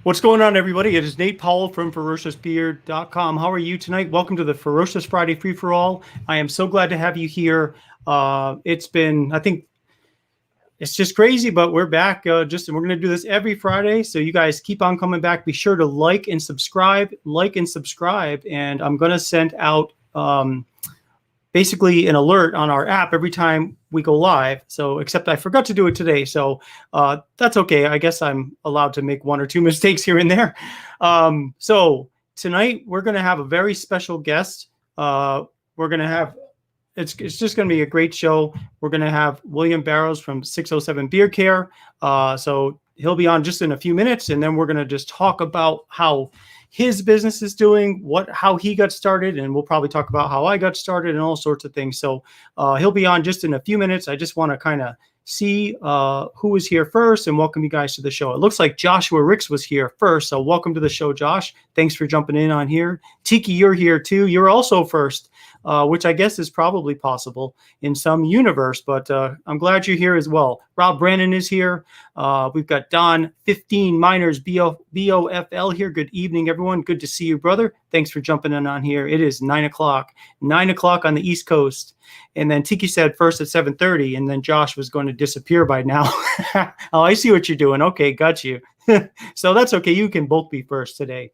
What's going on, everybody? It is Nate Powell from FerociousBeard.com. How are you tonight? Welcome to the Ferocious Friday Free-for-All. I am so glad to have you here. It's been, I think, it's just crazy, but we're back. We're going to do this every Friday, so you guys keep on coming back. Be sure to like and subscribe, and I'm going to send out basically an alert on our app every time we go live. So, except I forgot to do it today. So that's okay. I guess I'm allowed to make one or two mistakes here and there. So tonight we're going to have a very special guest. We're going to have, it's just going to be a great show. We're going to have William Barrows from 607 Beard Care. So he'll be on just in a few minutes, and then we're going to just talk about how his business is doing, how he got started, and we'll probably talk about how I got started and all sorts of things. So he'll be on just in a few minutes. I just want to kind of see who is here first and welcome you guys to the show. It looks like Joshua Ricks was here first, so welcome to the show, Josh. Thanks for jumping in on here. Tiki, you're here too. You're also first, which I guess is probably possible in some universe, but I'm glad you're here as well. Rob Brandon is here. We've got Don 15 Miners BOFL here. Good evening, everyone. Good to see you, brother. Thanks for jumping in on here. It is 9 o'clock on the East Coast. And then Tiki said first at 7:30, and then Josh was going to disappear by now. Oh, I see what you're doing. Okay, got you. So that's okay. You can both be first today.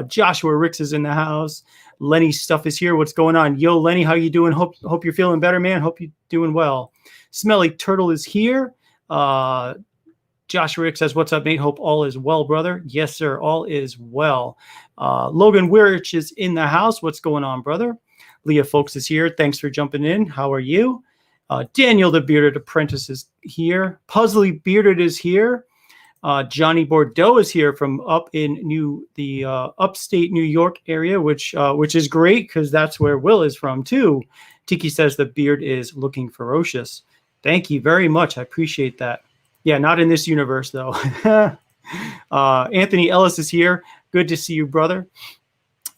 Joshua Ricks is in the house. Lenny Stuff is here. What's going on? Yo, Lenny, how you doing? Hope you're feeling better, man. Hope you're doing well. Smelly Turtle is here. Joshua Ricks says, what's up, Nate? Hope all is well, brother. Yes, sir. All is well. Logan Weirich is in the house. What's going on, brother? Leah Folks is here. Thanks for jumping in. How are you? Daniel the Bearded Apprentice is here. Puzzly Bearded is here. Johnny Bordeaux is here from up in the upstate New York area, which is great because that's where Will is from too. Tiki says the beard is looking ferocious. Thank you very much. I appreciate that. Yeah, not in this universe though. Anthony Ellis is here. Good to see you, brother.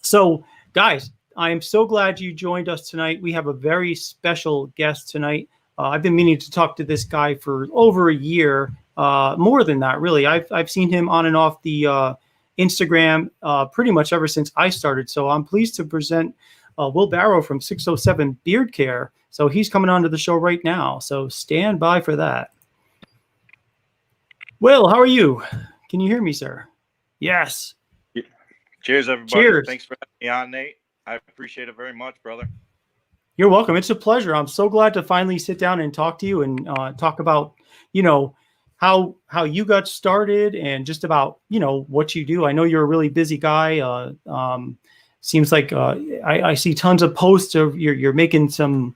So, guys, I am so glad you joined us tonight. We have a very special guest tonight. I've been meaning to talk to this guy for over a year. More than that, really. I've seen him on and off the Instagram pretty much ever since I started. So I'm pleased to present Will Barrow from 607 Beard Care. So he's coming onto the show right now. So stand by for that. Will, how are you? Can you hear me, sir? Yes. Cheers, everybody. Cheers. Thanks for having me on, Nate. I appreciate it very much, brother. You're welcome. It's a pleasure. I'm so glad to finally sit down and talk to you and talk about, how you got started and just about, what you do. I know you're a really busy guy. Seems like I see tons of posts of you're making some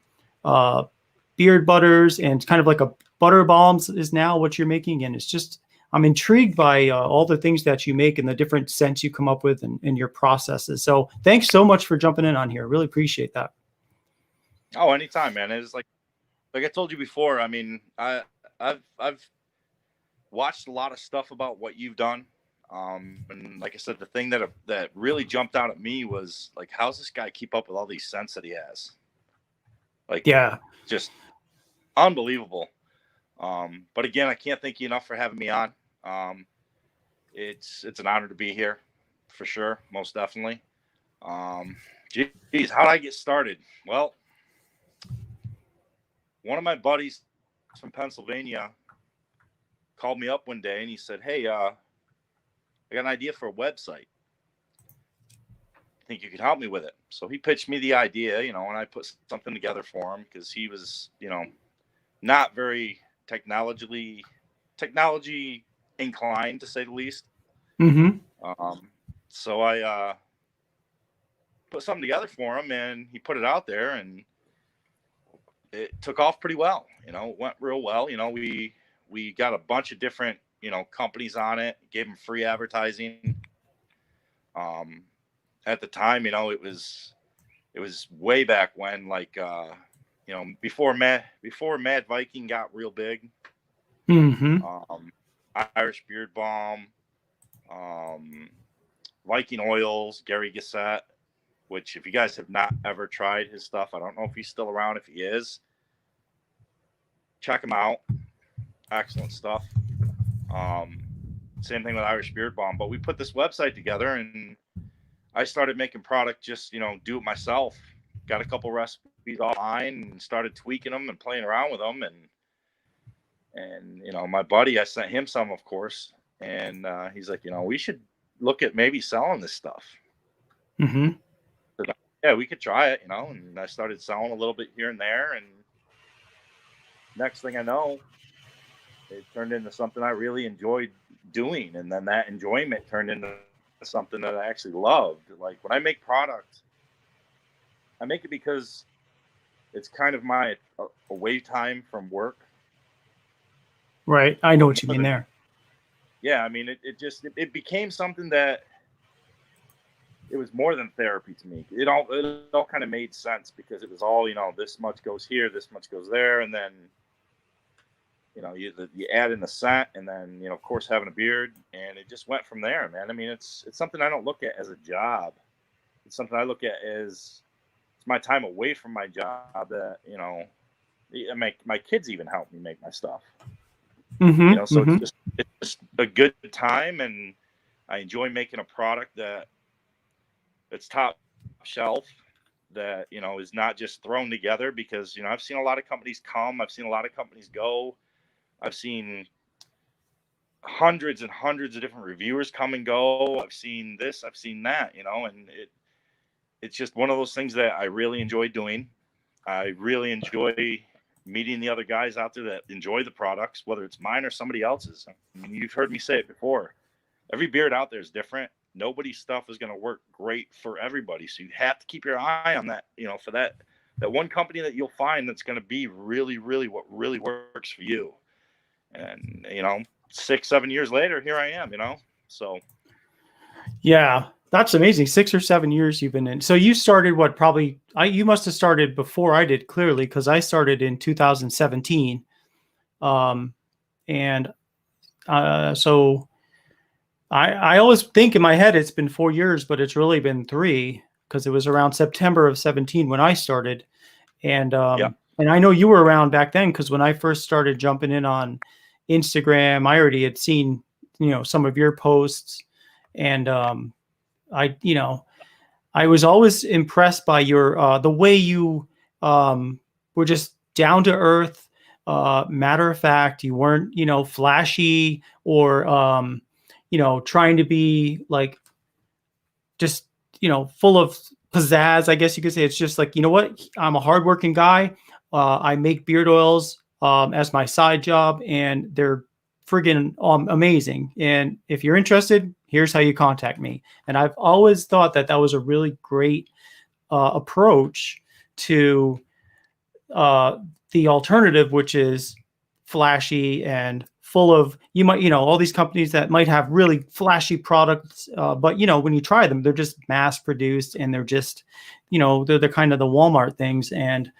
beard butters and kind of like a butter balms is now what you're making. And it's just, I'm intrigued by all the things that you make and the different scents you come up with and your processes. So thanks so much for jumping in on here. Really appreciate that. Oh, anytime, man. It's like I told you before. I mean, I've watched a lot of stuff about what you've done. And like I said, the thing that really jumped out at me was like, how's this guy keep up with all these scents that he has? Like, yeah, just unbelievable. But again, I can't thank you enough for having me on. It's an honor to be here for sure. Most definitely. Geez, how did I get started? Well, one of my buddies from Pennsylvania called me up one day and he said, hey, I got an idea for a website. I think you could help me with it. So he pitched me the idea, and I put something together for him because he was, not very technology inclined, to say the least. Mm-hmm. So I put something together for him and he put it out there and it took off pretty well. It went real well. We got a bunch of different, companies on it, gave them free advertising. At the time, it was way back when, like, before Mad Viking got real big. Mm-hmm. Irish Beard Balm, Viking Oils, Gary Gassett, which if you guys have not ever tried his stuff, I don't know if he's still around. If he is, check him out. Excellent stuff. same thing with Irish Beard Bomb. But we put this website together, and I started making product just, do it myself. Got a couple recipes online and started tweaking them and playing around with them. And my buddy, I sent him some, of course. And he's like, we should look at maybe selling this stuff. Mm-hmm. Yeah, we could try it, and I started selling a little bit here and there. And next thing I know, it turned into something I really enjoyed doing. And then that enjoyment turned into something that I actually loved. Like when I make product, I make it because it's kind of my away time from work. Right. I know what you mean there. Yeah. I mean, it became something that it was more than therapy to me. It all kind of made sense because it was all, this much goes here, this much goes there. And then, you add in the scent, and then, of course, having a beard, and it just went from there, man. I mean, it's something I don't look at as a job. It's something I look at as it's my time away from my job that, my kids even help me make my stuff. Mm-hmm. So mm-hmm. it's just a good time, and I enjoy making a product that's top shelf, that, is not just thrown together because, I've seen a lot of companies come, I've seen a lot of companies go. I've seen hundreds and hundreds of different reviewers come and go. I've seen this, I've seen that, and it's just one of those things that I really enjoy doing. I really enjoy meeting the other guys out there that enjoy the products, whether it's mine or somebody else's. I mean, you've heard me say it before. Every beard out there is different. Nobody's stuff is going to work great for everybody. So you have to keep your eye on that, for that one company that you'll find that's going to be really, really what really works for you. And 6-7 years later, here I am. So Yeah, that's amazing. 6 or 7 years you've been in. So you started you must have started before I did, clearly, because I started in 2017. And so I always think in my head it's been 4 years, but it's really been 3, because it was around September of 17 when I started. And and I know you were around back then, because when I first started jumping in on Instagram, I already had seen, some of your posts. And I was always impressed by your the way you were just down to earth, matter of fact. You weren't, flashy or trying to be like just, full of pizzazz, I guess you could say. It's just like, what? I'm a hardworking guy. I make beard oils as my side job, and they're friggin' amazing. And if you're interested, here's how you contact me. And I've always thought that was a really great approach to the alternative, which is flashy and full of, all these companies that might have really flashy products, but when you try them, they're just mass produced, and they're just, they're kind of the Walmart things. And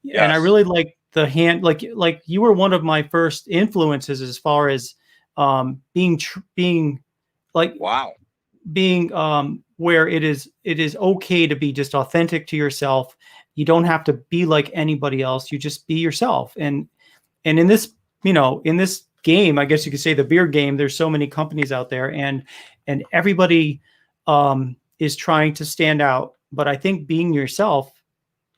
yes. And I really like the hand, like you were one of my first influences as far as being like, wow, being where it is okay to be just authentic to yourself. You don't have to be like anybody else. You just be yourself. And in this, in this game, I guess you could say the beer game, there's so many companies out there, and everybody is trying to stand out. But I think being yourself,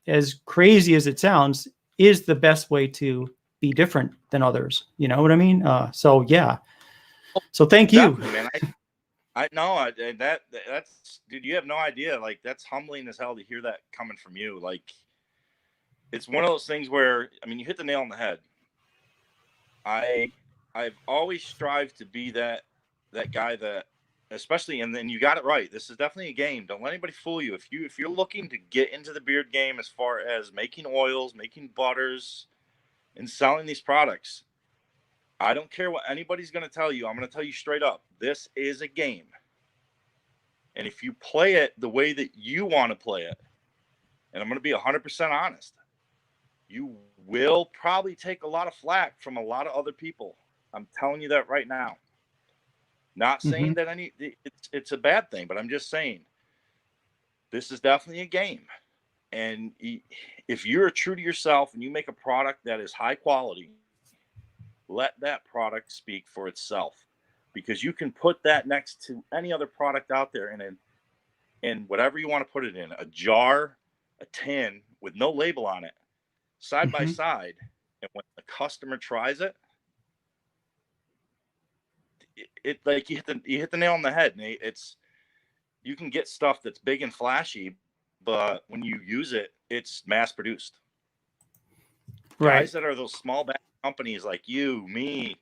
as crazy as it sounds, is the best way to be different than others. You know what I mean? So yeah. So thank you. Man. I know that's, dude, you have no idea. Like, that's humbling as hell to hear that coming from you. Like, it's one of those things where, I mean, you hit the nail on the head. I've always strived to be that guy that, especially, and then you got it right. This is definitely a game. Don't let anybody fool you. If you're looking to get into the beard game as far as making oils, making butters, and selling these products, I don't care what anybody's going to tell you. I'm going to tell you straight up. This is a game. And if you play it the way that you want to play it, and I'm going to be 100% honest, you will probably take a lot of flack from a lot of other people. I'm telling you that right now. Not saying that it's a bad thing, but I'm just saying this is definitely a game. And if you're true to yourself and you make a product that is high quality, let that product speak for itself. because you can put that next to any other product out there in whatever you want to put it in, a jar, a tin with no label on it, side by side. And when the customer tries it, it like you hit the nail on the head, Nate. You can get stuff that's big and flashy, but when you use it, it's mass produced. Right. Guys that are those small batch companies like you, me,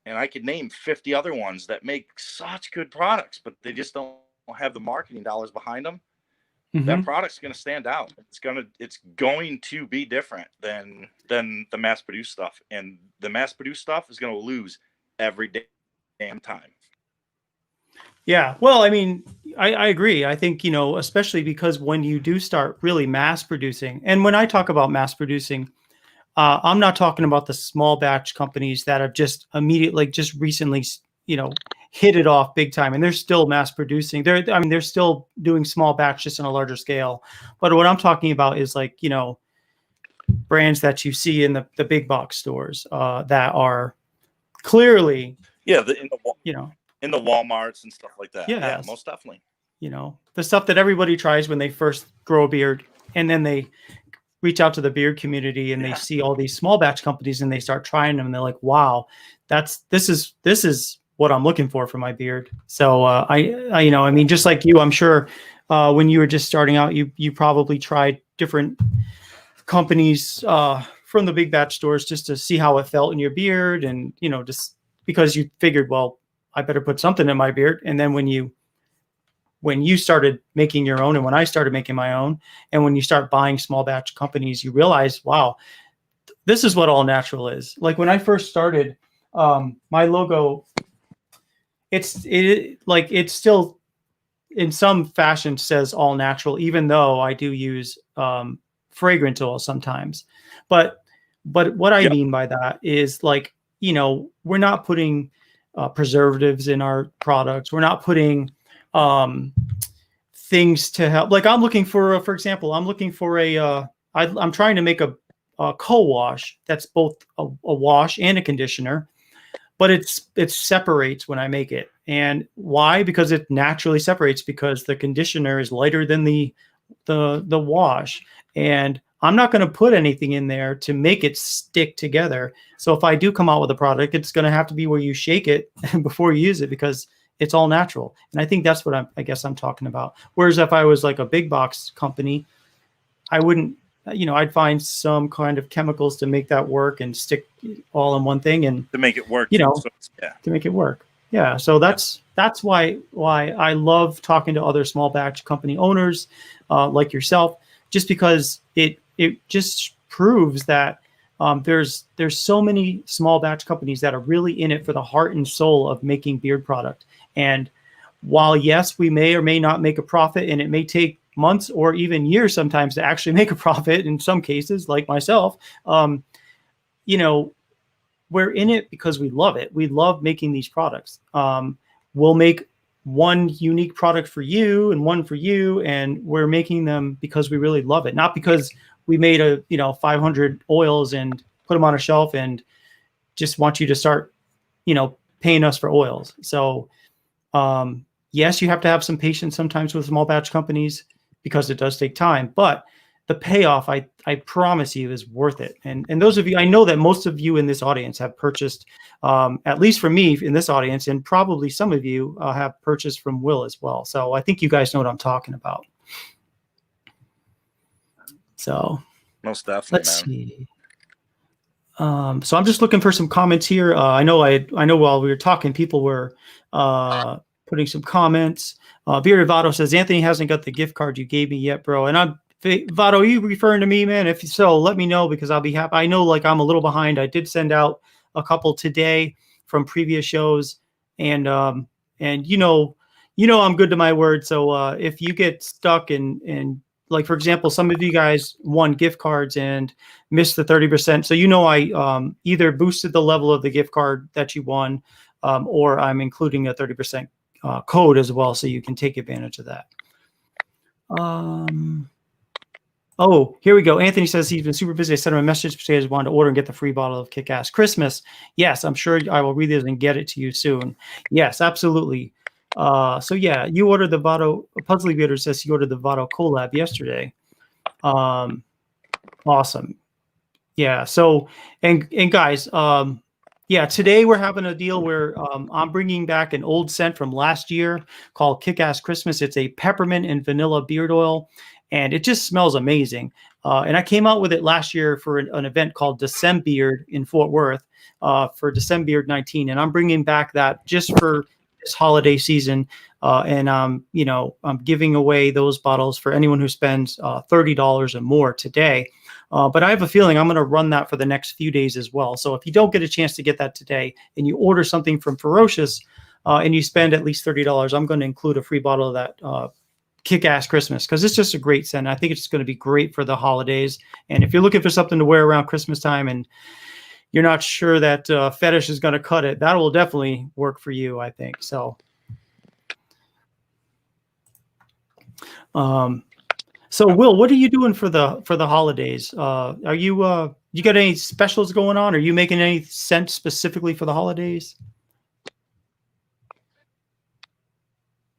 and I could name 50 other ones that make such good products, but they just don't have the marketing dollars behind them. That product's going to stand out. It's going to be different than the mass produced stuff, and the mass produced stuff is going to lose every damn time. Yeah, well, I mean, I agree. I think, you know, especially because when you do start really mass producing, and when I talk about mass producing, I'm not talking about the small batch companies that have just just recently, you know, hit it off big time, and they're still mass producing. They're still doing small batch just on a larger scale. But what I'm talking about is, like, you know, brands that you see in the big box stores that are clearly, in the Walmarts and stuff like that. Yeah, most definitely. You know, the stuff that everybody tries when they first grow a beard, and then they reach out to the beard community and they see all these small batch companies and they start trying them and they're like, wow, this is what I'm looking for my beard. So I you know, I mean, just like you, I'm sure when you were just starting out, you probably tried different companies from the big batch stores just to see how it felt in your beard, and, you know, just because you figured, well, I better put something in my beard. And then when you started making your own, and when I started making my own, and when you start buying small batch companies, you realize, wow, this is what all natural is. Like when I first started, my logo, it's still in some fashion says all natural, even though I do use fragrance oil sometimes. But what I mean by that is, like, you know, we're not putting preservatives in our products. We're not putting things to help. Like, I'm looking for example, I'm looking for I'm trying to make a co-wash that's both a wash and a conditioner, but it separates when I make it. And why? Because it naturally separates, because the conditioner is lighter than the wash, and I'm not going to put anything in there to make it stick together. So if I do come out with a product, it's going to have to be where you shake it before you use it, because it's all natural. And I think that's what I guess I'm talking about. Whereas if I was like a big box company, I wouldn't, you know, I'd find some kind of chemicals to make that work and stick all in one thing, and to make it work, you know, to make it work. Yeah. So that's why I love talking to other small batch company owners like yourself, just because it just proves that there's so many small batch companies that are really in it for the heart and soul of making beard product. And while, yes, we may or may not make a profit, and it may take months or even years sometimes to actually make a profit in some cases, like myself, you know, we're in it because we love it. We love making these products. We'll make one unique product for you and one for you, and we're making them because we really love it, not because we made 500 oils and put them on a shelf and just want you to start, you know, paying us for oils. So yes, you have to have some patience sometimes with small batch companies, because it does take time, but the payoff, I promise you, is worth it. And those of you, I know that most of you in this audience have purchased, at least for me in this audience, and probably some of you have purchased from Will as well. So I think you guys know what I'm talking about. So most definitely. Let's see. So I'm just looking for some comments here. I know while we were talking, people were putting some comments. Bearded Vado says, Anthony hasn't got the gift card you gave me yet, bro. And Vado, are you referring to me, man? If so, let me know, because I'll be happy. I know, like, I'm a little behind. I did send out a couple today from previous shows, and you know I'm good to my word. So if you get stuck and like, for example, some of you guys won gift cards and missed the 30%. So, you know, I either boosted the level of the gift card that you won, or I'm including a 30% code as well, so you can take advantage of that. Oh, here we go. Anthony says he's been super busy. I sent him a message because he wanted to order and get the free bottle of Kick-Ass Christmas. Yes, I'm sure I will read this and get it to you soon. Yes, absolutely. So yeah, you ordered the Vado. Puzzly Beater says he ordered the Vado collab yesterday. Awesome. Yeah. So and guys, yeah, today we're having a deal where I'm bringing back an old scent from last year called Kick-Ass Christmas. It's a peppermint and vanilla beard oil, and it just smells amazing. And I came out with it last year for an event called Decembeard in Fort Worth for Decembeard 19, and I'm bringing back that just for this holiday season. And you know, I'm giving away those bottles for anyone who spends $30 or more today. But I have a feeling I'm going to run that for the next few days as well. So if you don't get a chance to get that today and you order something from Ferocious and you spend at least $30, I'm going to include a free bottle of that Kick-Ass Christmas because it's just a great scent. I think it's going to be great for the holidays. And if you're looking for something to wear around Christmas time and you're not sure that Fetish is going to cut it, that will definitely work for you, I think. So, so Will, what are you doing for the holidays? Are you you got any specials going on? Are you making any scent specifically for the holidays?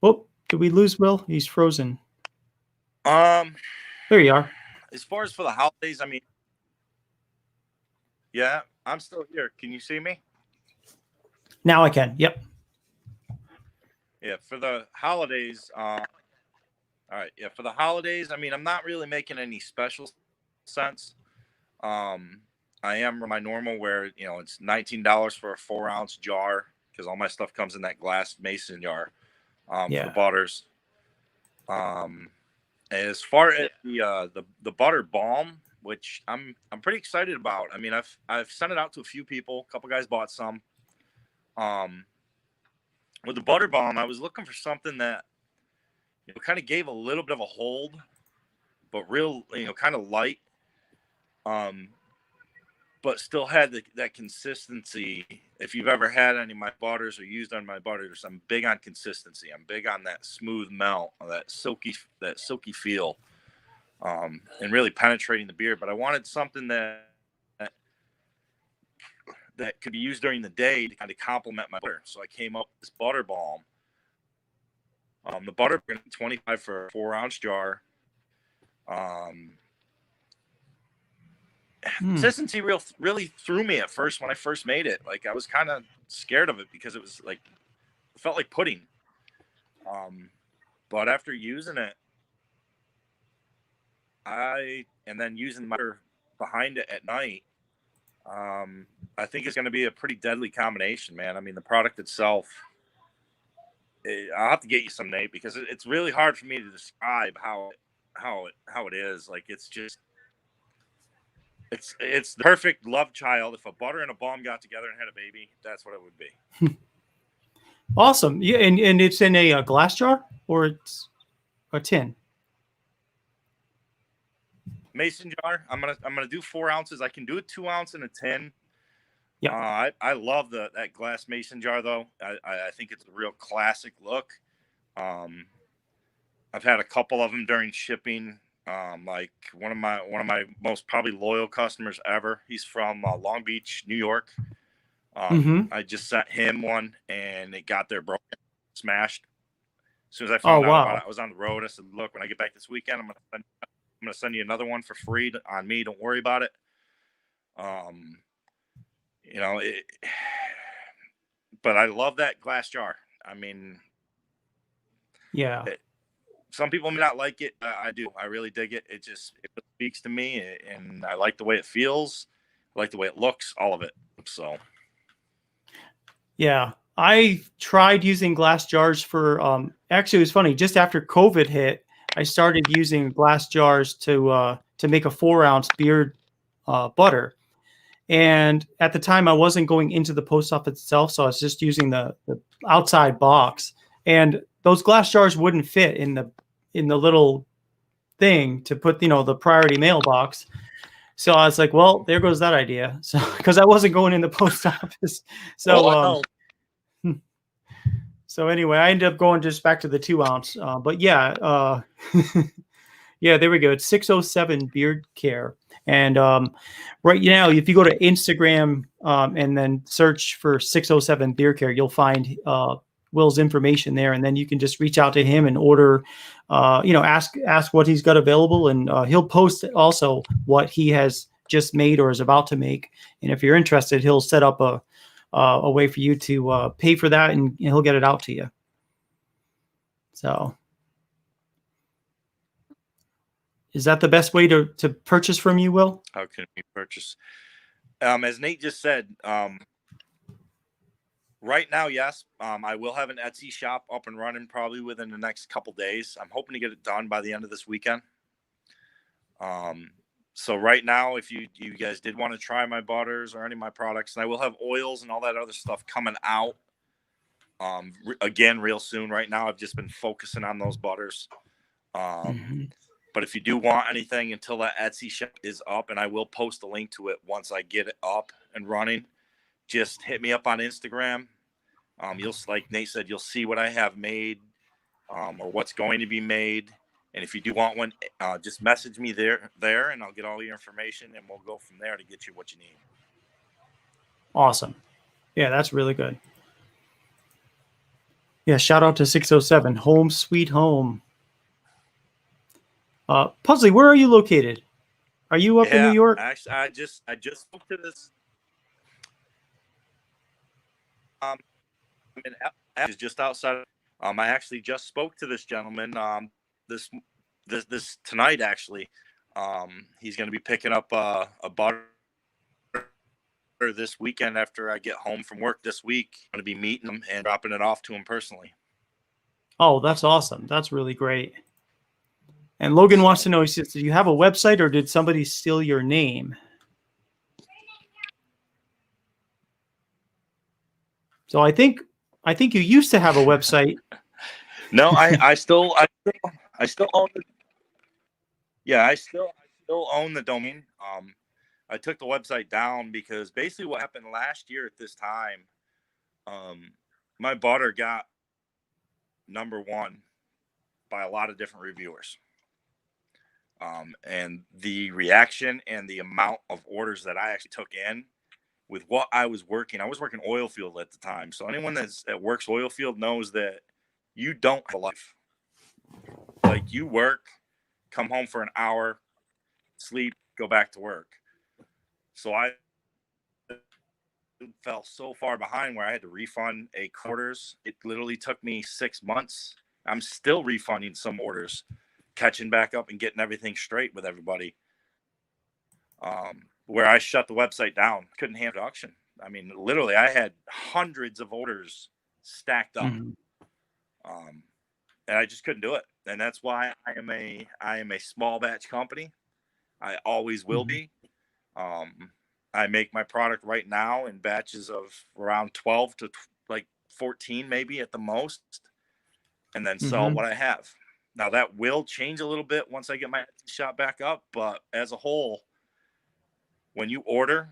Oh, did we lose Will? He's frozen. There you are. As far as for the holidays, I mean, yeah, I'm still here. Can you see me? Now I can. Yep. Yeah, for the holidays, all right. Yeah, for the holidays, I mean, I'm not really making any special scents. I am my normal where, you know, it's $19 for a 4-ounce jar because all my stuff comes in that glass mason jar for the butters. As far as the butter balm, which I'm pretty excited about. I mean, I've sent it out to a few people. A couple guys bought some. With the butter balm, I was looking for something that, you know, kind of gave a little bit of a hold, but real, you know, kind of light, but still had that consistency. If you've ever had any of my butters or used on my butters, I'm big on consistency. I'm big on that smooth melt, that silky feel, and really penetrating the beard. But I wanted something that could be used during the day to kind of complement my butter. So I came up with this butter balm. The butter $25 for a 4-ounce jar. Consistency really threw me at first when I first made it. Like I was kind of scared of it because it was like it felt like pudding. But after using it, and then using the butter behind it at night, I think it's going to be a pretty deadly combination, man. I mean, the product itself, I'll have to get you some, Nate, because it's really hard for me to describe how it is. Like it's just, it's the perfect love child. If a butter and a balm got together and had a baby, that's what it would be. Awesome. Yeah, and it's in a glass jar or it's a tin. Mason jar. I'm gonna do 4 ounces. I can do a 2-ounce in a tin. Yeah. I love that glass mason jar though. I think it's a real classic look. I've had a couple of them during shipping. Like one of my most probably loyal customers ever. He's from Long Beach, New York. I just sent him one and it got there broken, smashed. As soon as I found out about it, I was on the road. I said, "Look, when I get back this weekend, I'm gonna send you another one for free on me. Don't worry about it." You know, but I love that glass jar. I mean, yeah. Some people may not like it. I do. I really dig it. It speaks to me, and I like the way it feels. I like the way it looks. All of it. So, yeah, I tried using glass jars for. Actually, it was funny. Just after COVID hit, I started using glass jars to make a 4-ounce beard butter. And at the time, I wasn't going into the post office itself, so I was just using the outside box. And those glass jars wouldn't fit in the little thing to put, you know, the priority mailbox. So I was like, well, there goes that idea. So because I wasn't going in the post office. So so anyway, I ended up going just back to the 2-ounce. But yeah, Yeah, there we go. It's 607 Beard Care. And right now, if you go to Instagram and then search for 607 Beard Care, you'll find Will's information there, and then you can just reach out to him and order. Ask what he's got available, and he'll post also what he has just made or is about to make. And if you're interested, he'll set up a way for you to pay for that, and he'll get it out to you. So. Is that the best way to purchase from you, Will? How can we purchase? As Nate just said, right now, yes, I will have an Etsy shop up and running probably within the next couple days. I'm hoping to get it done by the end of this weekend. So right now, if you guys did want to try my butters or any of my products, and I will have oils and all that other stuff coming out again real soon. Right now, I've just been focusing on those butters. But if you do want anything until that Etsy shop is up, and I will post a link to it once I get it up and running, just hit me up on Instagram. You'll, like Nate said, you'll see what I have made or what's going to be made. And if you do want one, just message me there, and I'll get all your information, and we'll go from there to get you what you need. Awesome. Yeah, that's really good. Yeah, shout out to 607 Home Sweet Home. Pusley, where are you located? Are you up in New York? Actually, I just spoke to this. Is just outside. I actually just spoke to this gentleman. This tonight actually. He's going to be picking up a butter this weekend after I get home from work this week. I'm going to be meeting him and dropping it off to him personally. Oh, that's awesome. That's really great. And Logan wants to know, he says, do you have a website or did somebody steal your name? So I think you used to have a website. No, I still own it. Yeah, I still own the domain. I took the website down because basically what happened last year at this time, my butter got #1 by a lot of different reviewers. And the reaction and the amount of orders that I actually took in with what I was working oil field at the time. So anyone that works oil field knows that you don't have a life. Like, you work, come home for an hour, sleep, go back to work. So I fell so far behind where I had to refund orders. It literally took me 6 months. I'm still refunding some orders, catching back up and getting everything straight with everybody. Where I shut the website down, couldn't handle production. I mean, literally, I had hundreds of orders stacked up, and I just couldn't do it. And that's why I am a small batch company. I always will be. I make my product right now in batches of around 12 to 14, maybe at the most, and then sell what I have. Now that will change a little bit once I get my shop back up, but as a whole, when you order,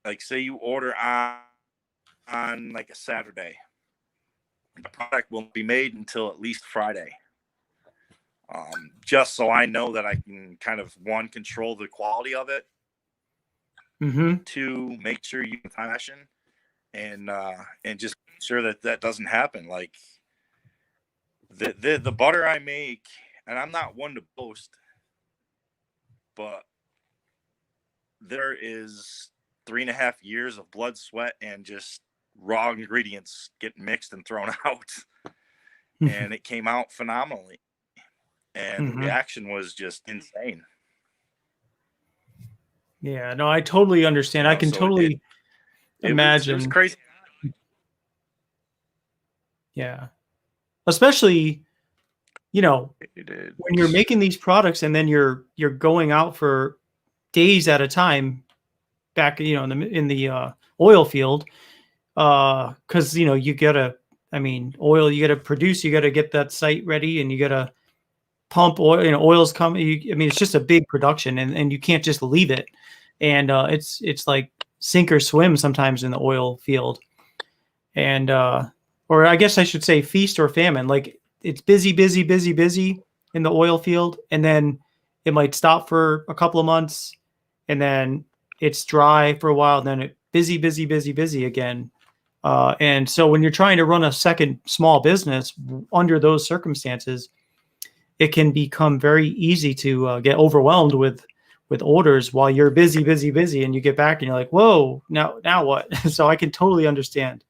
like say you order on like a Saturday, the product won't be made until at least Friday. Just so I know that I can kind of control the quality of it, to make sure you can fashion and just make sure that doesn't happen. Like the butter I make, and I'm not one to boast, but there is 3.5 years of blood, sweat, and just raw ingredients getting mixed and thrown out. And it came out phenomenally. And the reaction was just insane. Yeah, no, I totally understand. I can totally imagine. It was crazy. Yeah. Especially, when you're making these products and then you're going out for days at a time back, in the oil field, because, you gotta, oil, you gotta produce, you gotta get that site ready, and you gotta pump oil, oil's coming. It's just a big production, and you can't just leave it. And it's like sink or swim sometimes in the oil field. And or I guess I should say feast or famine. Like, it's busy, busy, busy, busy, in the oil field, and then it might stop for a couple of months, and then it's dry for a while, and then it busy again. And so when you're trying to run a second small business under those circumstances, it can become very easy to get overwhelmed with orders while you're busy, and you get back and you're like, whoa, now what? So I can totally understand.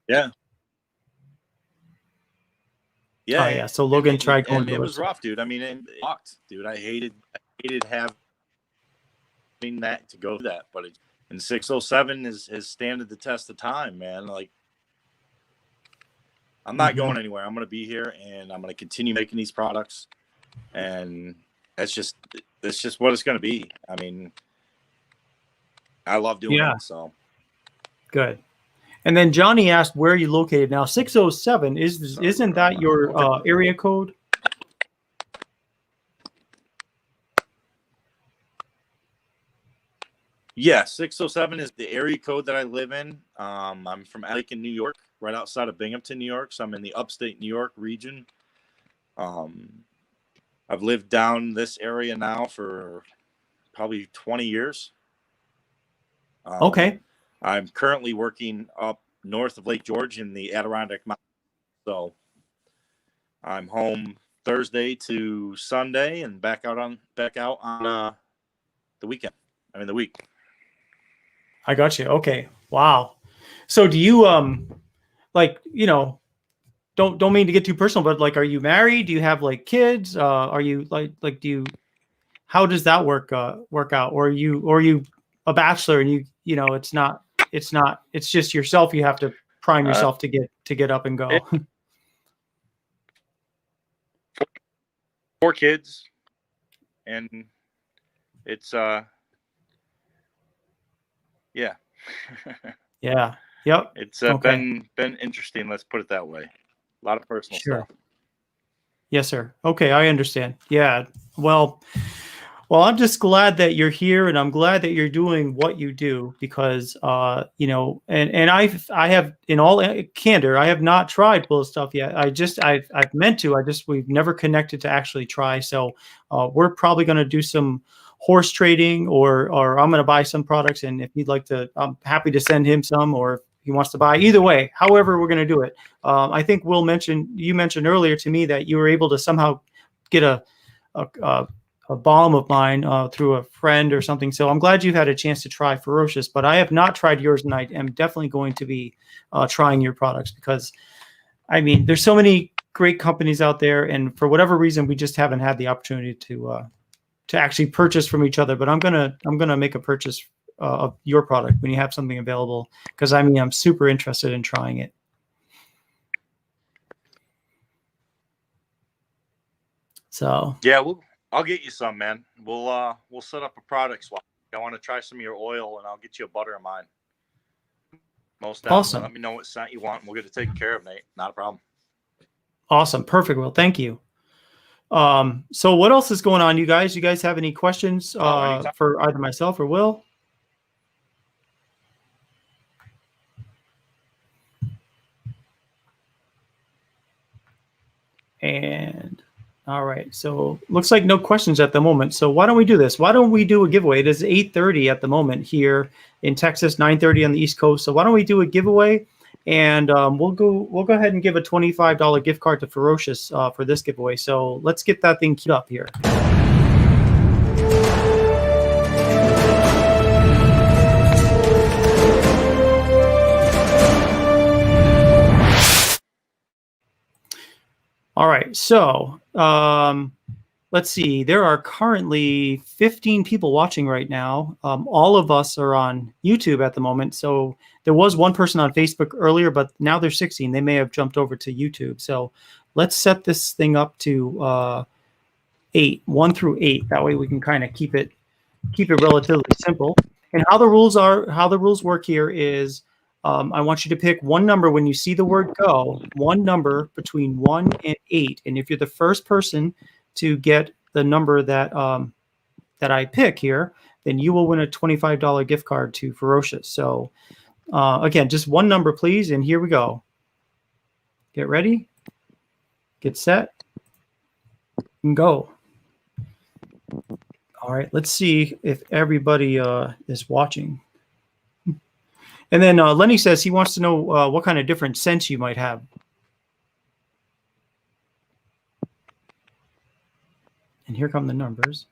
Yeah. Yeah. Oh, yeah. So Logan tried going to it was rough, dude. I mean, it sucked, dude. I hated having that to go through that, but and 607 has standed the test of time, man. Like, I'm not going anywhere. I'm going to be here, and I'm going to continue making these products, and that's just what it's going to be. I mean, I love doing it. So good. And then Johnny asked, where are you located now? 607 isn't that your area code? Yeah, 607 is the area code that I live in. I'm from Lake in New York, right outside of Binghamton, New York. So I'm in the upstate New York region. I've lived down this area now for probably 20 years. Okay. I'm currently working up north of Lake George in the Adirondack Mountains. So I'm home Thursday to Sunday and back out on the weekend. I mean, the week. I got you. Okay. Wow. So do you like, you know, don't mean to get too personal, but like, are you married? Do you have like kids? Are you like do you, how does that work out? Or are you a bachelor and you know, it's just yourself. You have to prime yourself to get up and go. 4 kids, and it's yeah. Yeah. Yep. It's been interesting. Let's put it that way. A lot of personal stuff. Yes, sir. Okay, I understand. Yeah. Well, I'm just glad that you're here, and I'm glad that you're doing what you do because, you know, and I have, in all candor, I have not tried Bull stuff yet. I've meant to. We've never connected to actually try. So, we're probably going to do some horse trading, or I'm going to buy some products, and if you'd like to, I'm happy to send him some, or if he wants to buy. Either way, however we're going to do it. I think you mentioned earlier to me that you were able to somehow get a balm of mine through a friend or something. So I'm glad you've had a chance to try Ferocious, but I have not tried yours, and I am definitely going to be trying your products because, I mean, there's so many great companies out there, and for whatever reason, we just haven't had the opportunity to actually purchase from each other. But I'm gonna make a purchase of your product when you have something available, because I mean, I'm super interested in trying it. So yeah, I'll get you some, man. We'll set up a product swap. I want to try some of your oil, and I'll get you a butter of mine. Most definitely. Awesome. Let me know what scent you want, and we'll get it taken care of, Nate. Not a problem. Awesome. Perfect. Well, thank you. So what else is going on, you guys? You guys have any questions for either myself or Will? And all right, so looks like no questions at the moment. So why don't we do this? Why don't we do a giveaway? It is 8:30 at the moment here in Texas, 9:30 on the East Coast. So why don't we do a giveaway? And we'll go ahead and give a $25 gift card to Ferocious for this giveaway. So let's get that thing queued up here. All right, so let's see. There are currently 15 people watching right now. All of us are on YouTube at the moment. So there was one person on Facebook earlier, but now there's 16. They may have jumped over to YouTube. So let's set this thing up to 1 through 8. That way we can kind of keep it relatively simple. And how the rules work here is I want you to pick one number when you see the word go, one number between 1 and 8. And if you're the first person to get the number that I pick here, then you will win a $25 gift card to Ferocious. So again, just one number, please. And here we go. Get ready. get set, and go. All right, let's see if everybody is watching. And then Lenny says he wants to know what kind of different scents you might have. And here come the numbers.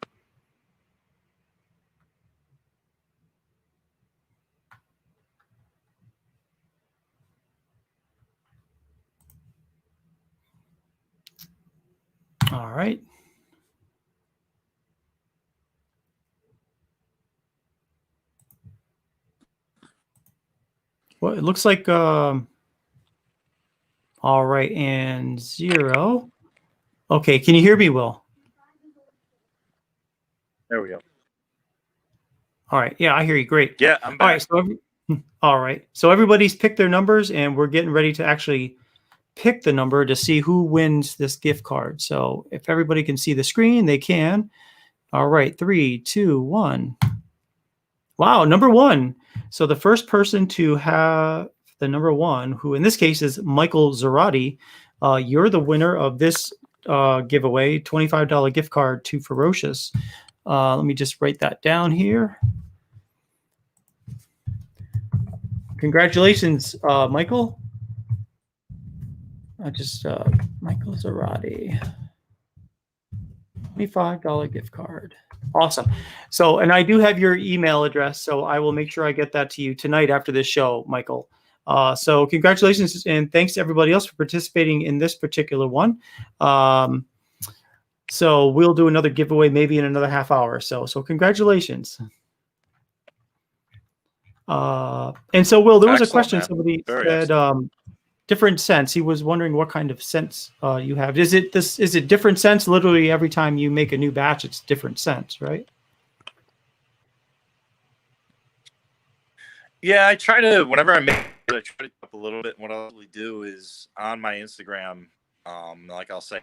All right. Well, it looks like, all right, and 0. Okay, can you hear me, Will? There we go. All right, yeah, I hear you. Great. Yeah, I'm back. All right, so everybody's picked their numbers, and we're getting ready to actually pick the number to see who wins this gift card. So if everybody can see the screen, they can. All right, 3, 2, 1. Wow, number 1. So the first person to have the number 1, who in this case is Michael Zarati, you're the winner of this giveaway, $25 gift card to Ferocious. Let me just write that down here. Congratulations, Michael. Michael Zarati. $25 gift card. Awesome. So, and I do have your email address, so I will make sure I get that to you tonight after this show, Michael. So congratulations, and thanks to everybody else for participating in this particular one. So we'll do another giveaway maybe in another half hour or so. So congratulations. And so, Will, there was a question. Man. Somebody said different scents. He was wondering what kind of scents you have. Is it different scents? Literally every time you make a new batch, it's different scents, right? Yeah, I try to, whenever I make it, I try to up a little bit. What I'll usually do is on my Instagram, like I'll say,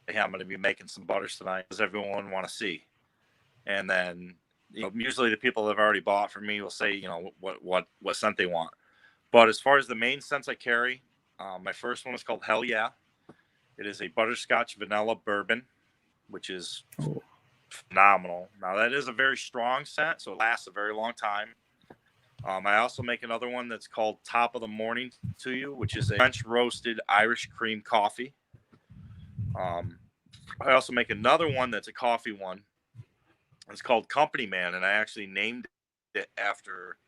hey, I'm going to be making some butters tonight. Does everyone want to see? And then, usually the people that have already bought from me will say, what scent they want. But as far as the main scents I carry, my first one is called Hell Yeah. It is a butterscotch vanilla bourbon, which is phenomenal. Now, that is a very strong scent, so it lasts a very long time. I also make another one that's called Top of the Morning to You, which is a French roasted Irish cream coffee. I also make another one that's a coffee one. It's called Company Man, and I actually named it after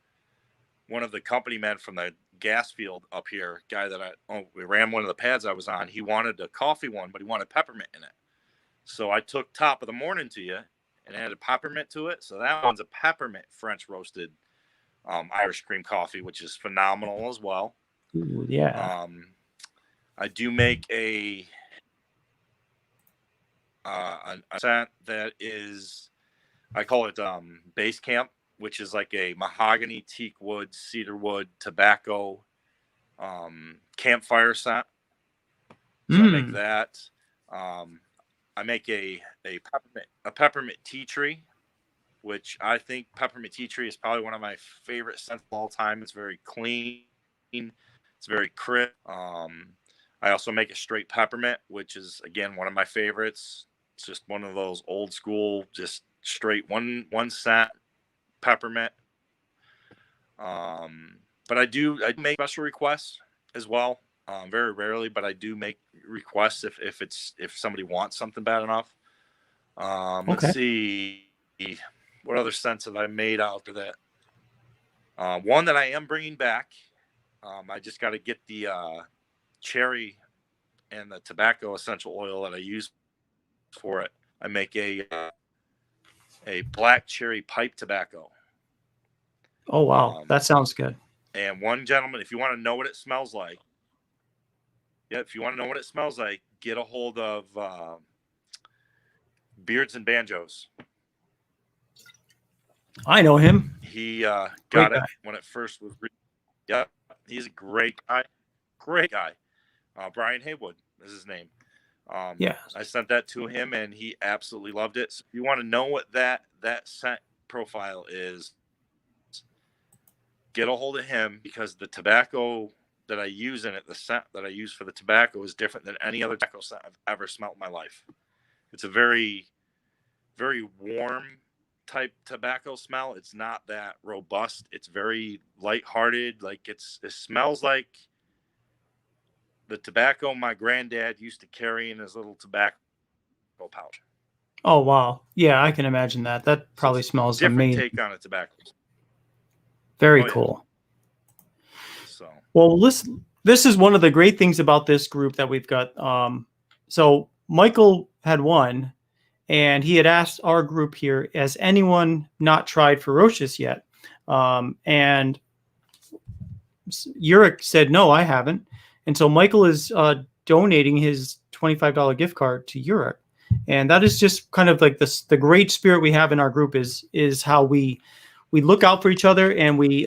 one of the company men from the gas field up here, guy that we ran one of the pads I was on. He wanted a coffee one, but he wanted peppermint in it. So I took Top of the Morning to You and added peppermint to it. So that one's a peppermint French roasted Irish cream coffee, which is phenomenal as well. Ooh, yeah. I do make a scent that is, I call it Base Camp, which is like a mahogany, teak wood, cedar wood, tobacco campfire scent. So I make that. I make a peppermint tea tree, which I think peppermint tea tree is probably one of my favorite scents of all time. It's very clean. It's very crisp. I also make a straight peppermint, which is, again, one of my favorites. It's just one of those old school, just straight one scent peppermint. But I make special requests as well. Very rarely, but I do make requests if somebody wants something bad enough. Let's see. What other scents have I made out of that? One that I am bringing back. I just got to get the cherry and the tobacco essential oil that I use for it. I make a black cherry pipe tobacco. Oh, wow. That sounds good. And one gentleman, if you want to know what it smells like, get a hold of Beards and Banjos. I know him. He got it when it first was. He's a great guy. Brian Haywood is his name. I sent that to him, and he absolutely loved it. So if you want to know what that scent profile is, get a hold of him, because the tobacco that I use in it, the scent that I use for the tobacco, is different than any other tobacco scent I've ever smelled in my life. It's a very, very warm type tobacco smell. It's not that robust. It's very lighthearted. Like it smells like the tobacco my granddad used to carry in his little tobacco pouch. Oh, wow. Yeah, I can imagine that. That probably smells Different amazing. take on a tobacco. Very yeah. cool. So, well, this is one of the great things about this group that we've got. So Michael had one, and he had asked our group here, has anyone not tried Ferocious yet? And Uric said, no, I haven't. And so Michael is donating his $25 gift card to Uric. And that is just kind of like the great spirit we have in our group is how we look out for each other. And we,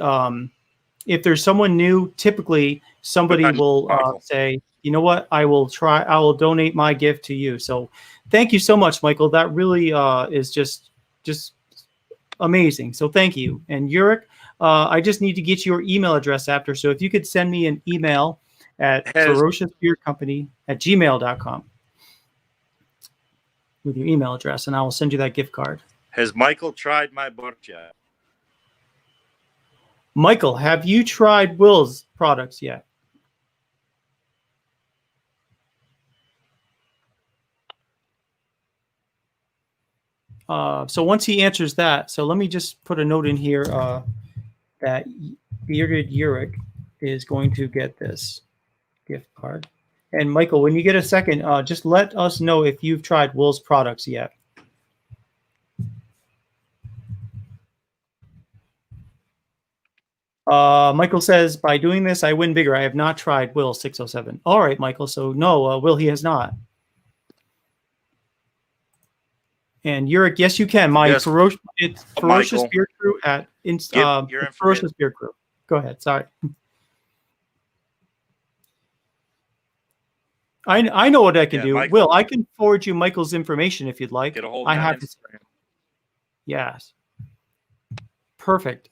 if there's someone new, typically somebody will say, you know what, I will donate my gift to you. So thank you so much, Michael. That really is just amazing. So thank you. And Uric, I just need to get your email address after. So if you could send me an email at ferociousbeardcompany@gmail.com with your email address, and I will send you that gift card. Has Michael tried my butter yet? Michael, have you tried Will's products yet? So once he answers that, so let me just put a note in here that Bearded Uric is going to get this gift card. And Michael, when you get a second, just let us know if you've tried Will's products yet. Michael says, by doing this, I win bigger. I have not tried Will 607. All right, Michael. So no, Will, he has not. And Uric, yes, you can. My yes. Ferocious Beard Crew at Ferocious Beard Crew. Go ahead. Sorry. I know what I can do. Michael, Will, I can forward you Michael's information if you'd like. Get a hold I of have Instagram. Yes. Perfect.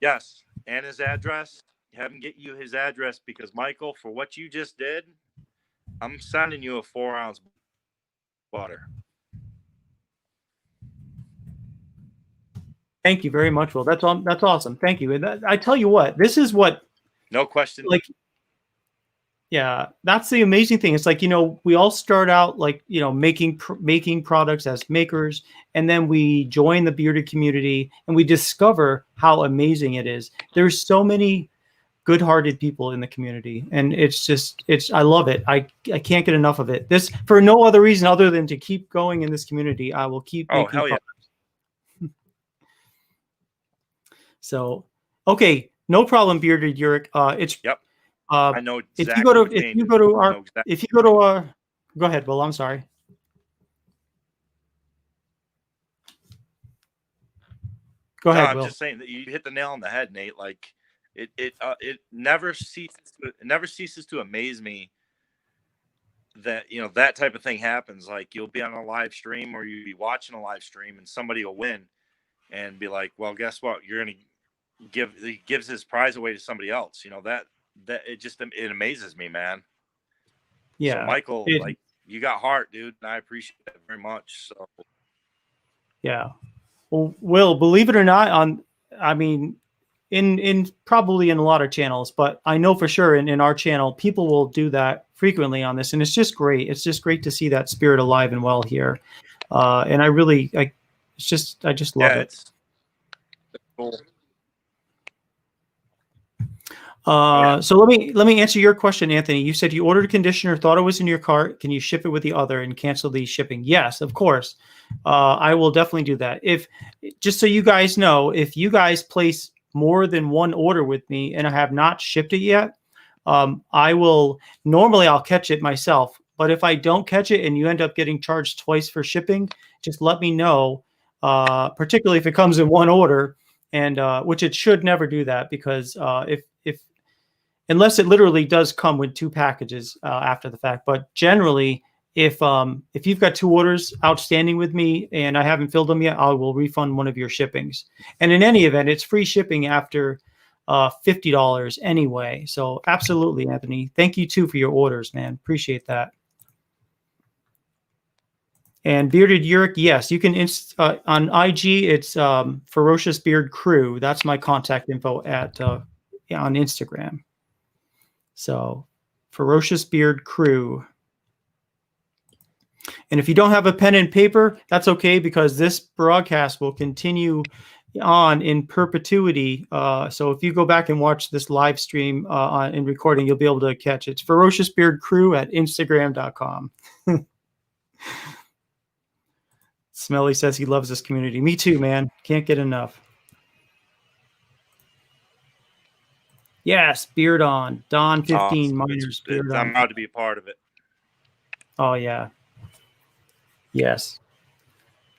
Yes. And his address. Have him get you his address, because Michael, for what you just did, I'm sending you a 4-ounce butter. Thank you very much, Will. That's awesome. Thank you. And I tell you what, this is what. No question. Like, yeah, that's the amazing thing. It's like, we all start out like, making products as makers, and then we join the bearded community and we discover how amazing it is. There's so many good-hearted people in the community, and I love it. I can't get enough of it. This, for no other reason other than to keep going in this community, I will keep making hell yeah. products. So, okay, no problem, Bearded Uric. Yep. I know exactly. If you go to our, go ahead, Will. I'm sorry. Go ahead, Will. I'm just saying that you hit the nail on the head, Nate. Like it never ceases to amaze me that that type of thing happens. Like, you'll be on a live stream or you'll be watching a live stream and somebody will win and be like, well, guess what? You're gonna he gives his prize away to somebody else. That it amazes me, man. Yeah. So Michael, like, you got heart, dude, and I appreciate that very much. So yeah. Well, Will, believe it or not, in probably in a lot of channels, but I know for sure in our channel, people will do that frequently on this, and it's just great. It's just great to see that spirit alive and well here. And I just love it. It's cool. So let me answer your question, Anthony. You said you ordered a conditioner, thought it was in your cart. Can you ship it with the other and cancel the shipping? Yes, of course. I will definitely do that. Just so you guys know, if you guys place more than one order with me and I have not shipped it yet, I'll catch it myself. But if I don't catch it and you end up getting charged twice for shipping, just let me know, particularly if it comes in one order, and which it should never do that, because unless it literally does come with 2 packages after the fact. But generally, if you've got 2 orders outstanding with me and I haven't filled them yet, I will refund one of your shippings. And in any event, it's free shipping after $50 anyway. So absolutely, Anthony. Thank you too for your orders, man. Appreciate that. And Bearded Yurik, yes, you can on IG. It's Ferocious Beard Crew. That's my contact info at on Instagram. So Ferocious Beard Crew. And if you don't have a pen and paper, that's okay, because this broadcast will continue on in perpetuity. So if you go back and watch this live stream in recording, you'll be able to catch it. It's Ferocious Beard Crew at Instagram.com. Smelly says he loves this community. Me too, man. Can't get enough. Yes, Beard On. Don 15 Miners. Beard I'm On. proud to be a part of it. Oh, yeah. Yes,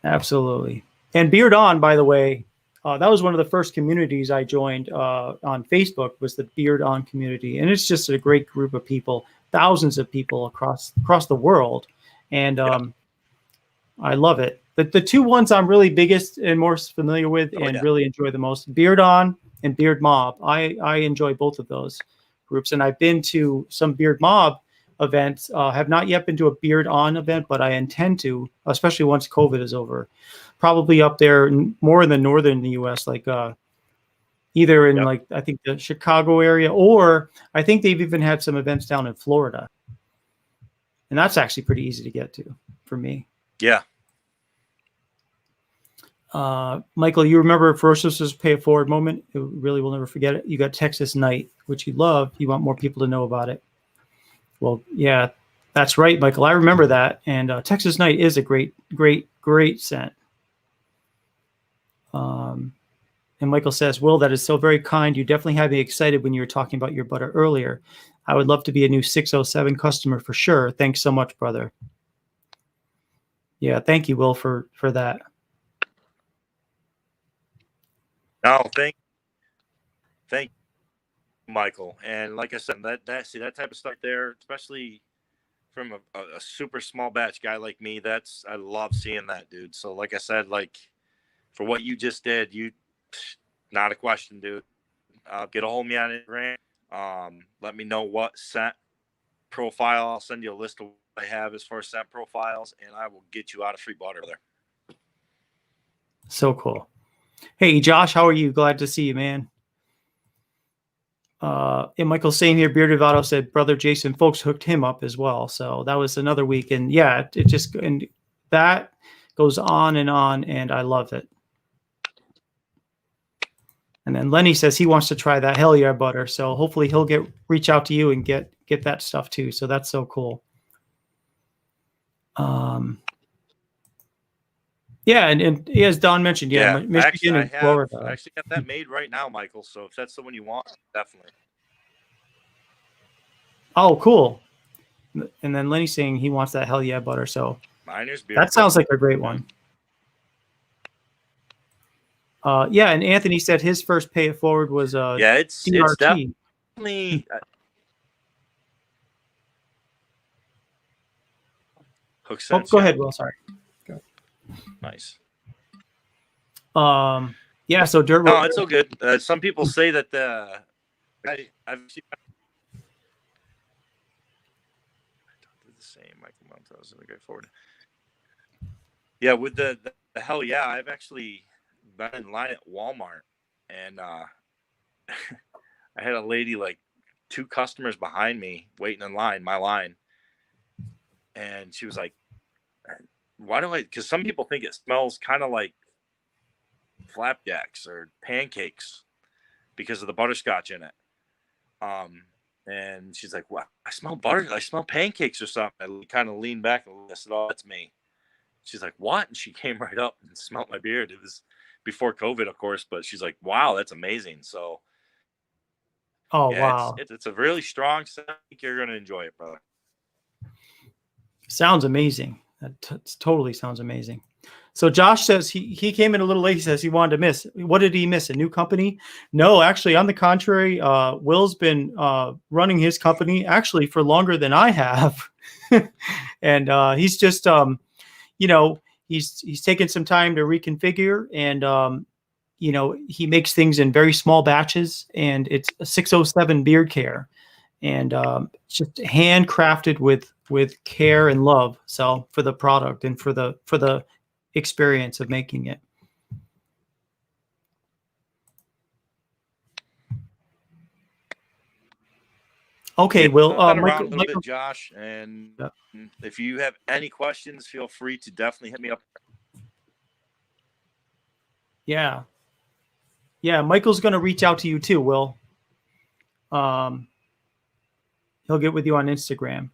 absolutely. And Beard On, by the way, that was one of the first communities I joined on Facebook, was the Beard On community. And it's just a great group of people, thousands of people across the world. And I love it. The two ones I'm really biggest and most familiar with really enjoy the most, Beard On and Beard Mob. I enjoy both of those groups. And I've been to some Beard Mob events, have not yet been to a Beard On event, but I intend to, especially once COVID is over. Probably up there more in the northern US, like either in like, I think the Chicago area, or I think they've even had some events down in Florida. And that's actually pretty easy to get to for me. Yeah. Michael, you remember Ferocious's Pay It Forward moment? You really will never forget it. You got Texas Night, which you love. You want more people to know about it. Well, yeah, that's right, Michael. I remember that. And Texas Night is a great scent. And Michael says, Will, that is so very kind. You definitely had me excited when you were talking about your butter earlier. I would love to be a new 607 customer for sure. Thanks so much, brother. Yeah, thank you, Will, for that. No, thank you, Michael. And like I said, that type of stuff there, especially from a super small batch guy like me, I love seeing that, dude. So like I said, like for what you just did, not a question, dude. Get a hold of me on Instagram. Let me know what scent profile. I'll send you a list of what I have as far as scent profiles, and I will get you out of free butter there. So cool. Hey, Josh, how are you? Glad to see you, man. And Michael, same here. Bearded Vato said brother Jason folks hooked him up as well. So that was another week. And yeah, and that goes on, and I love it. And then Lenny says he wants to try that Hell Yeah butter. So hopefully he'll reach out to you and get that stuff too. So that's so cool. Yeah, and as Don mentioned, Michigan and Florida. I actually got that made right now, Michael. So if that's the one you want, definitely. Oh, cool. And then Lenny's saying he wants that Hell Yeah butter. So Miner's Beard that sounds like a great one. Yeah, and Anthony said his first Pay It Forward was it's definitely hook sense. Go ahead, Will. Sorry. Nice. Yeah. So dirt. No, it's so good. Some people say that I've seen the same. Michael Montos and go forward. Yeah, with the Hell Yeah, I've actually been in line at Walmart, and I had a lady like 2 customers behind me waiting in line, my line, and she was like, why do because some people think it smells kind of like flapjacks or pancakes because of the butterscotch in it. And she's like, well, I smell butter. I smell pancakes or something. I kind of leaned back and I said, oh, that's me. She's like, what? And she came right up and smelled my beard. It was before COVID, of course, but she's like, wow, that's amazing. So, wow. It's a really strong scent. I think you're going to enjoy it, brother. Sounds amazing. That totally sounds amazing. So Josh says he came in a little late. He says he wanted to miss. What did he miss? A new company? No, actually, on the contrary, Will's been running his company actually for longer than I have. And he's just, he's taken some time to reconfigure. And, he makes things in very small batches, and it's a 607 beard care, and it's just handcrafted with care and love. So for the product and for the experience of making it. Okay, Will. Been around Michael, a little bit, Josh, and if you have any questions, feel free to definitely hit me up. Yeah. Michael's going to reach out to you too, Will. He'll get with you on Instagram.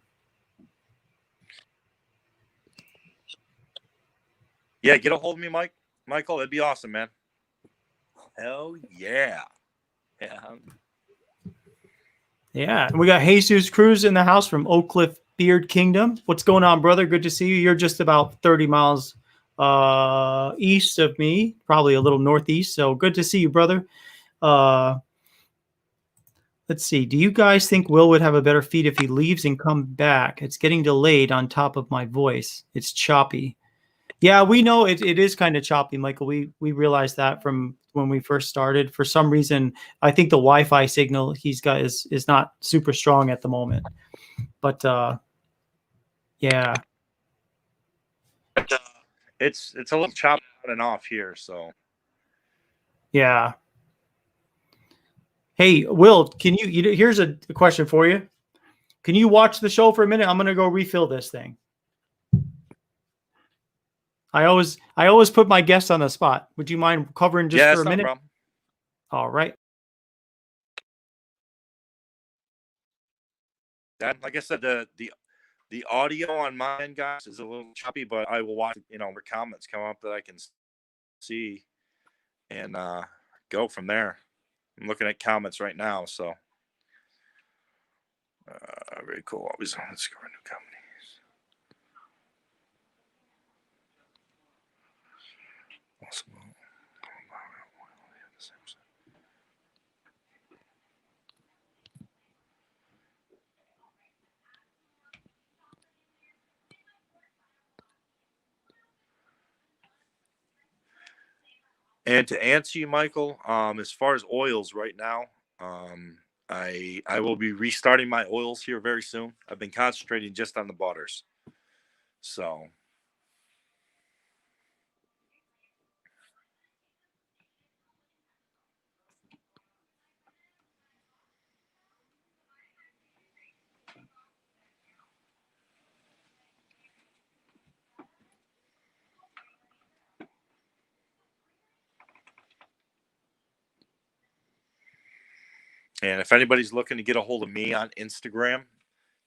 Yeah, get a hold of me, Michael. That'd be awesome, man. Hell yeah. Yeah, and we got Jesus Cruz in the house from Oak Cliff Beard Kingdom. What's going on, brother? Good to see you. You're just about 30 miles east of me, probably a little northeast. So good to see you, brother. Let's see. Do you guys think Will would have a better feed if he leaves and come back? It's getting delayed on top of my voice. It's choppy. Yeah, we know it is kind of choppy, Michael. We realized that from when we first started. For some reason, I think the Wi-Fi signal he's got is not super strong at the moment. But yeah. It's a little choppy on and off here, so. Yeah. Hey, Will, can you here's a question for you. Can you watch the show for a minute? I'm going to go refill this thing. I always put my guests on the spot. Would you mind covering just for a minute? Problem. All right. Like I said, the audio on my end, guys, is a little choppy, but I will watch, where comments come up that I can see and go from there. I'm looking at comments right now, so very cool. Let's go to new companies. Awesome. And to answer you, Michael, as far as oils right now, I will be restarting my oils here very soon. I've been concentrating just on the butters. So. And if anybody's looking to get a hold of me on Instagram,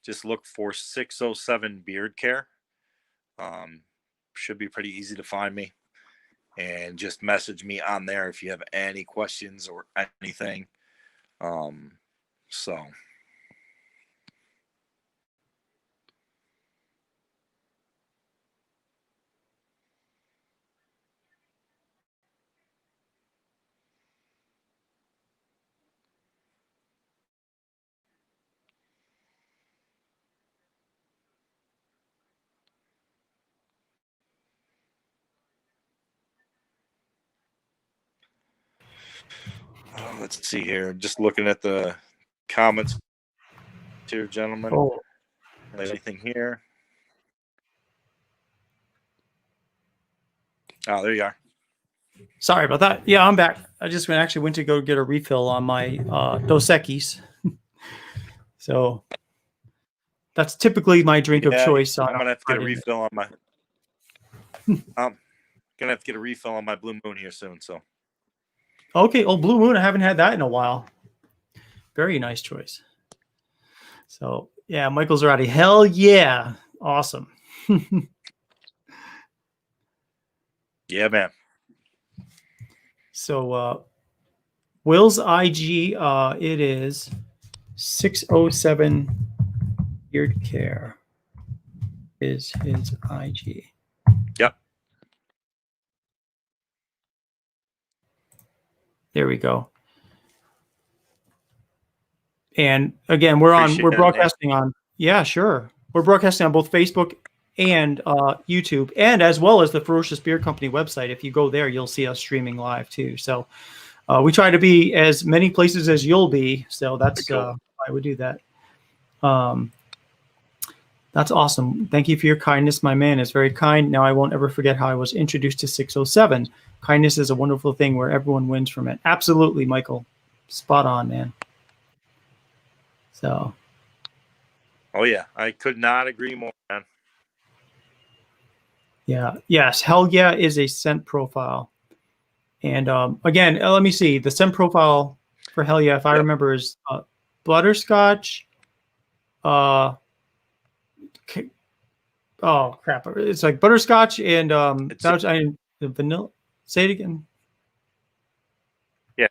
just look for 607 Beard Care. Should be pretty easy to find me. And just message me on there if you have any questions or anything. So. Let's see here. Just looking at the comments here, gentlemen. Oh. Anything here? Oh, there you are. Sorry about that. Yeah, I'm back. I just actually went to go get a refill on my Dos Equis. So that's typically my drink of choice. I'm gonna have to get a refill on my. I'm gonna have to get a refill on my Blue Moon here soon. So. Okay. Oh, Blue Moon. I haven't had that in a while. Very nice choice. So yeah, Michael's already. Hell yeah. Awesome. Yeah, man. So Will's IG, it is 607 Beard Care is his IG. Yep. There we go. And again, we're broadcasting on, yeah, sure. We're broadcasting on both Facebook and YouTube, and as well as the Ferocious Beard Company website. If you go there, you'll see us streaming live too. So we try to be as many places as you'll be. So that's Cool. why we do that. That's awesome. Thank you for your kindness. My man is very kind. Now I won't ever forget how I was introduced to 607. Kindness is a wonderful thing where everyone wins from it. Absolutely, Michael. Spot on, man. So. Oh yeah, I could not agree more, man. Yeah. Yes. Hell yeah is a scent profile. And again, let me see. The scent profile for Hell yeah, if I remember, is butterscotch. Oh crap! It's like butterscotch and vanilla. Say it again. Yeah,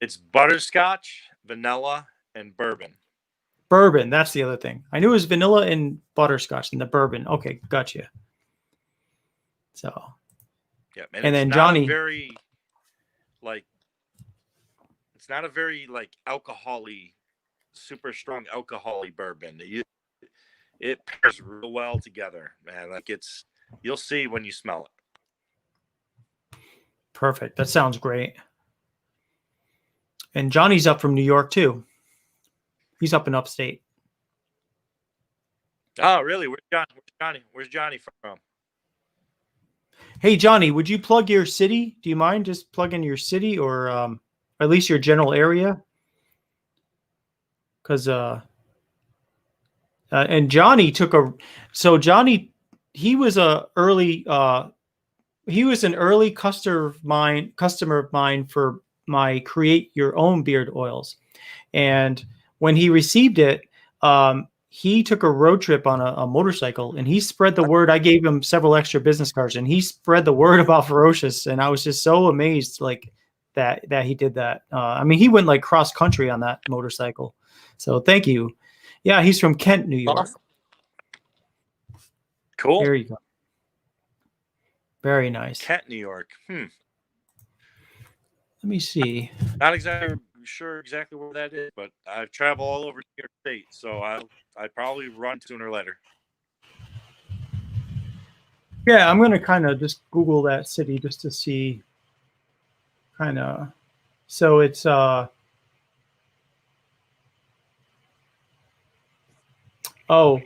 it's butterscotch, vanilla, and bourbon. Bourbon. That's the other thing. I knew it was vanilla and butterscotch and the bourbon. Okay, gotcha. So. Yeah, and then Johnny. Very, like, it's not a very like alcohol-y, super strong alcohol-y bourbon. It pairs real well together, man. Like you'll see when you smell it. Perfect. That sounds great. And Johnny's up from New York too. He's up in upstate. Oh, really? Where's Johnny? Where's Johnny from? Hey, Johnny, would you plug your city? Do you mind just plugging your city or at least your general area? Because and Johnny he was an early customer of mine for my Create Your Own Beard Oils. And when he received it, he took a road trip on a motorcycle and he spread the word. I gave him several extra business cards and he spread the word about Ferocious. And I was just so amazed like that he did that. I mean, he went like cross country on that motorcycle. So thank you. Yeah, he's from Kent, New York. Awesome. Cool. There you go. Very nice. Kent, New York. Let me see. Not exactly sure exactly where that is, but I've traveled all over New York State, so I probably run sooner or later. Yeah, I'm gonna kind of just Google that city just to see. Kind of. So it's oh,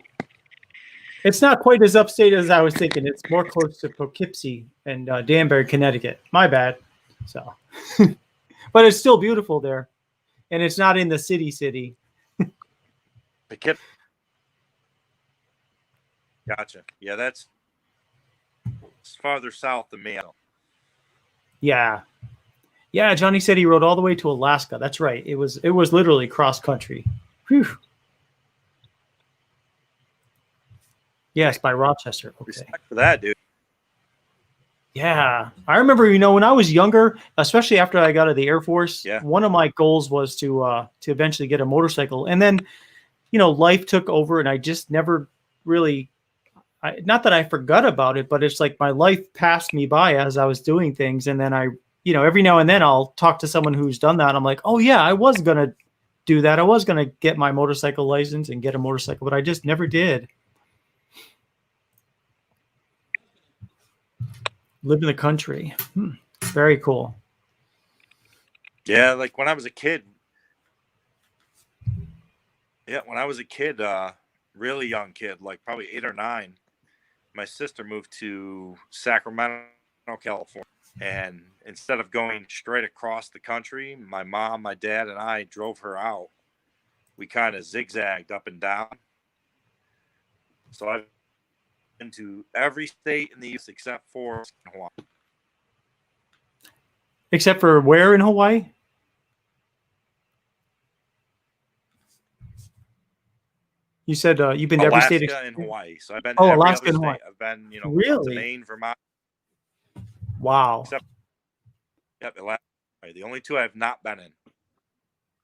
it's not quite as upstate as I was thinking. It's more close to Poughkeepsie and Danbury, Connecticut. My bad. So, but it's still beautiful there, and it's not in the city. Poughkeepsie. Gotcha. Yeah, it's farther south than me. Yeah. Johnny said he rode all the way to Alaska. That's right. It was literally cross country. Whew. Yes, by Rochester. Okay. Respect for that, dude. Yeah. I remember, when I was younger, especially after I got out of the Air Force, one of my goals was to eventually get a motorcycle. And then, life took over and I just never really, not that I forgot about it, but it's like my life passed me by as I was doing things. And then every now and then I'll talk to someone who's done that. I'm like, oh yeah, I was going to do that. I was going to get my motorcycle license and get a motorcycle, but I just never did. Live in the country. Very cool. Yeah, like when I was a kid. Really young kid, like probably 8 or 9, my sister moved to Sacramento, California. And instead of going straight across the country, my mom, my dad, and I drove her out. We kind of zigzagged up and down. So I've been to every state in the U.S. except for Hawaii. Except for where in Hawaii? You said you've been to every state and Hawaii. So I've been to every Alaska other and Hawaii. State. I've been, really? to Maine, Vermont. Wow. Alaska. The only 2 I have not been in.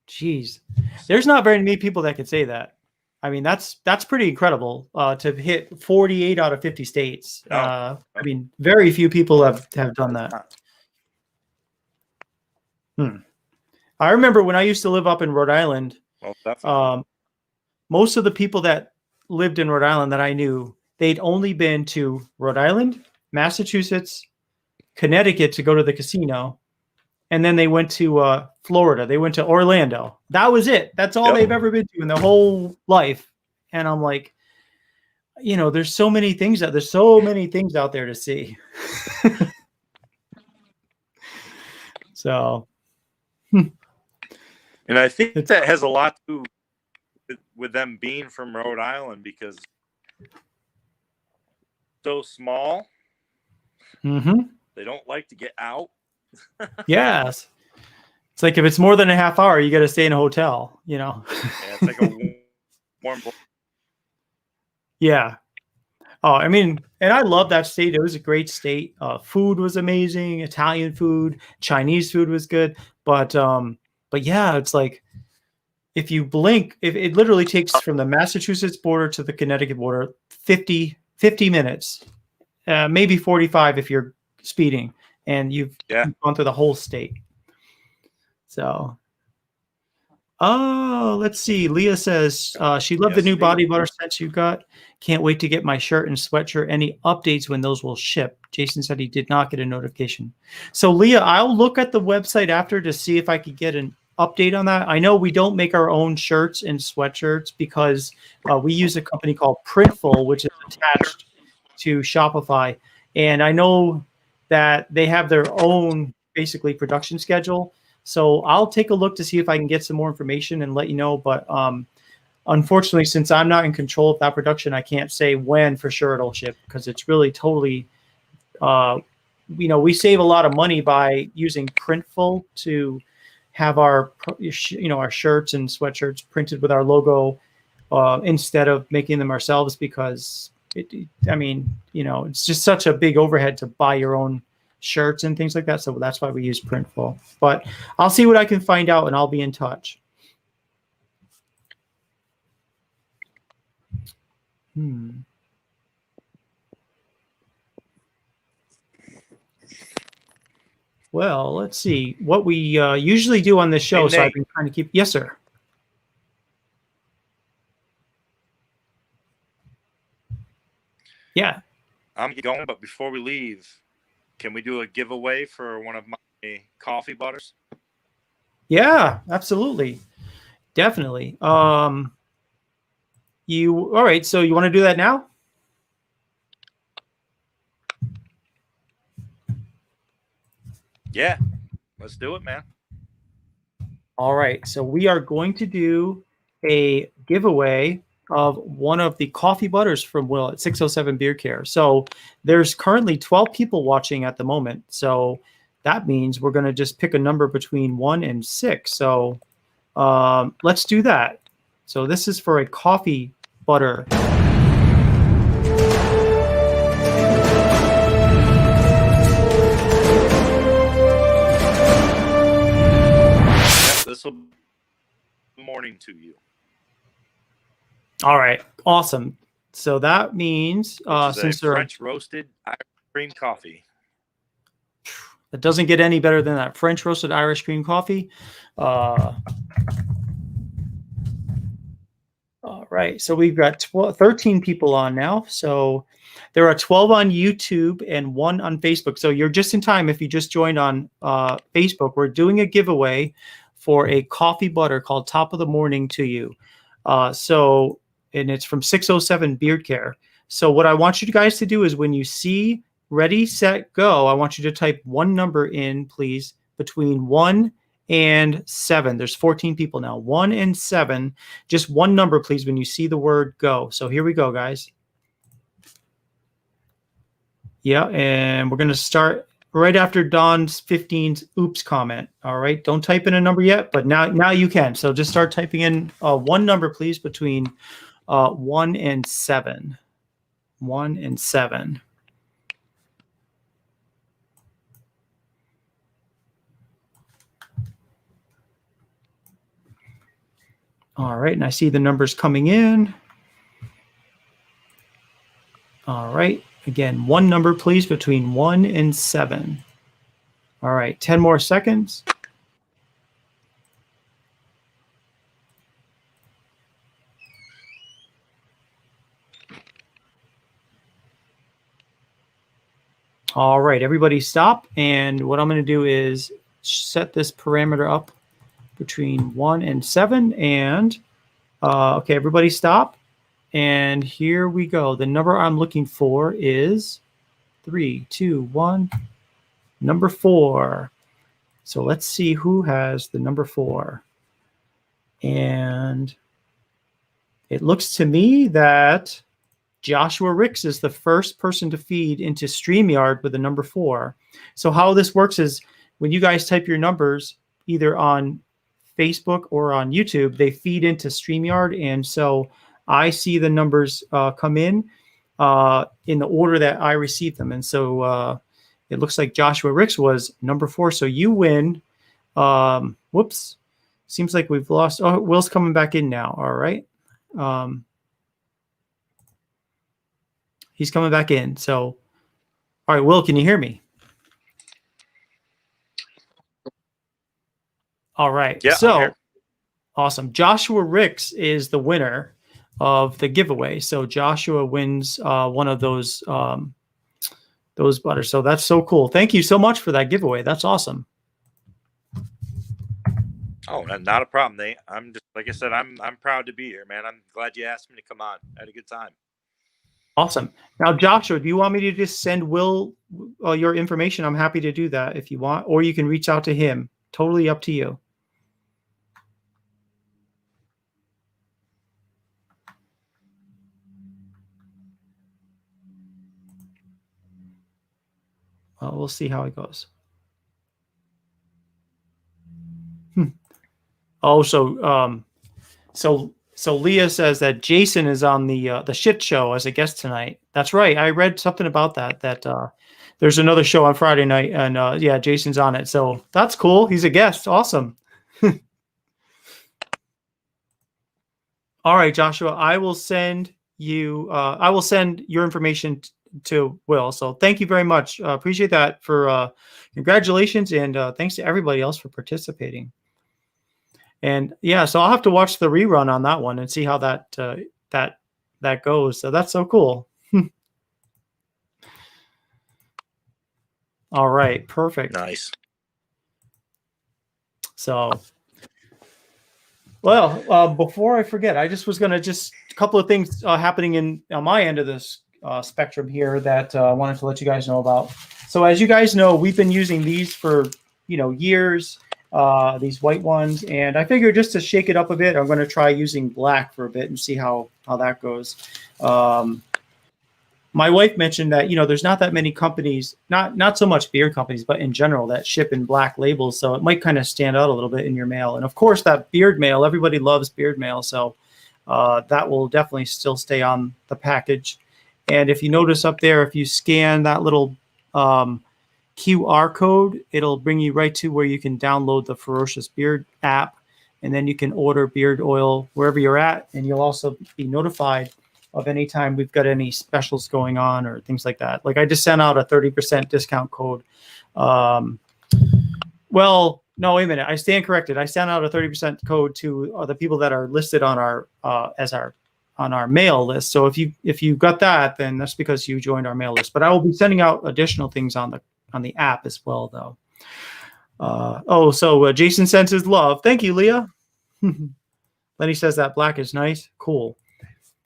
Jeez. There's not very many people that could say that. I mean, that's pretty incredible to hit 48 out of 50 states. No. I mean, very few people have done that. I remember when I used to live up in Rhode Island, Well, definitely. most of the people that lived in Rhode Island that I knew, they'd only been to Rhode Island, Massachusetts, Connecticut to go to the casino, and then they went to Florida. They went to Orlando. That was it. That's all they've ever been to in their whole life. And I'm like, there's so many things out there to see. So, and I think that has a lot to do with them being from Rhode Island, because so small, they don't like to get out. Yes. It's like if it's more than a half hour, you got to stay in a hotel, Yeah, it's like a warm. Yeah. Oh, I mean, and I love that state. It was a great state. Food was amazing. Italian food, Chinese food was good. But yeah, it's like if you blink, it literally takes from the Massachusetts border to the Connecticut border 50 minutes, maybe 45 if you're speeding, and you've gone through the whole state. So, let's see. Leah says she loved the new body butter sets you got. Can't wait to get my shirt and sweatshirt. Any updates when those will ship? Jason said he did not get a notification. So, Leah, I'll look at the website after to see if I could get an update on that. I know we don't make our own shirts and sweatshirts because we use a company called Printful, which is attached to Shopify. And I know that they have their own basically production schedule. So I'll take a look to see if I can get some more information and let you know. But unfortunately, since I'm not in control of that production, I can't say when for sure it'll ship, because it's really totally, we save a lot of money by using Printful to have our shirts and sweatshirts printed with our logo instead of making them ourselves, because it's just such a big overhead to buy your own shirts and things like that. So that's why we use Printful. But I'll see what I can find out and I'll be in touch. Well, let's see what we usually do on this show. So I've been trying to keep. Yes, sir. Yeah. I'm going, but before we leave, can we do a giveaway for one of my coffee butters? Yeah, absolutely. Definitely. All right. So you want to do that now? Yeah, let's do it, man. All right. So we are going to do a giveaway of one of the coffee butters from Will at 607 Beard Care. So there's currently 12 people watching at the moment. So that means we're going to just pick a number between 1 and 6. So let's do that. So this is for a coffee butter. This will be morning to you. All right, awesome. So that means since they're French roasted Irish cream coffee. It doesn't get any better than that French roasted Irish cream coffee. All right, so we've got 13 people on now. So there are 12 on YouTube and 1 on Facebook. So you're just in time if you just joined on Facebook. We're doing a giveaway for a coffee butter called Top of the Morning to You. And it's from 607 Beard Care. So what I want you guys to do is when you see ready, set, go, I want you to type one number in, please, between 1 and 7. There's 14 people now. 1 and 7. Just one number, please, when you see the word go. So here we go, guys. Yeah, and we're going to start right after Don's 15's oops comment. All right, don't type in a number yet, but now you can. So just start typing in one number, please, between 1 and 7. 1 and 7. All right, and I see the numbers coming in. All right, again, one number, please, between 1 and 7. All right, 10 more seconds. All right, everybody stop. And what I'm going to do is set this parameter up between 1 and 7. And okay, everybody stop. And here we go. The number I'm looking for is 3, 2, 1, number 4. So let's see who has the number 4. And it looks to me that Joshua Ricks is the first person to feed into StreamYard with the number 4. So how this works is when you guys type your numbers either on Facebook or on YouTube, they feed into StreamYard. And so I see the numbers come in the order that I received them. And so it looks like Joshua Ricks was number 4. So you win. Whoops. Seems like we've lost. Oh, Will's coming back in now. All right. He's coming back in. So, all right, Will, can you hear me? All right. Yeah. So, awesome. Joshua Ricks is the winner of the giveaway. So Joshua wins one of those butters. So that's so cool. Thank you so much for that giveaway. That's awesome. Oh, not a problem, Nate. I'm just, like I said, I'm proud to be here, man. I'm glad you asked me to come on. I had a good time. Awesome. Now, Joshua, do you want me to just send Will your information? I'm happy to do that if you want, or you can reach out to him. Totally up to you. We'll see how it goes. Oh, so Leah says that Jason is on the shit show as a guest tonight. That's right. I read something about that there's another show on Friday night, and yeah, Jason's on it. So that's cool. He's a guest. Awesome. All right, Joshua, I will send your information to Will. So thank you very much. Appreciate that. For congratulations, and thanks to everybody else for participating. And yeah, so I'll have to watch the rerun on that one and see how that goes. So that's so cool. All right, perfect. Nice. So, well, before I forget, I just was going to a couple of things happening on my end of this spectrum here that I wanted to let you guys know about. So as you guys know, we've been using these for years. These white ones, and I figured just to shake it up a bit, I'm going to try using black for a bit and see how that goes. My wife mentioned that there's not that many companies, not so much beard companies, but in general that ship in black labels, so it might kind of stand out a little bit in your mail. And of course, that beard mail, everybody loves beard mail, so that will definitely still stay on the package. And if you notice up there, if you scan that little QR code, it'll bring you right to where you can download the Ferocious Beard app, and then you can order beard oil wherever you're at, and you'll also be notified of any time we've got any specials going on or things like that. Like I just sent out a 30% discount code. Well, no, wait a minute. I stand corrected. I sent out a 30% code to the people that are listed on our on our mail list. So if you got that, then that's because you joined our mail list. But I will be sending out additional things on the app as well, though. So Jason sends his love. Thank you, Leah. Lenny says that black is nice. Cool.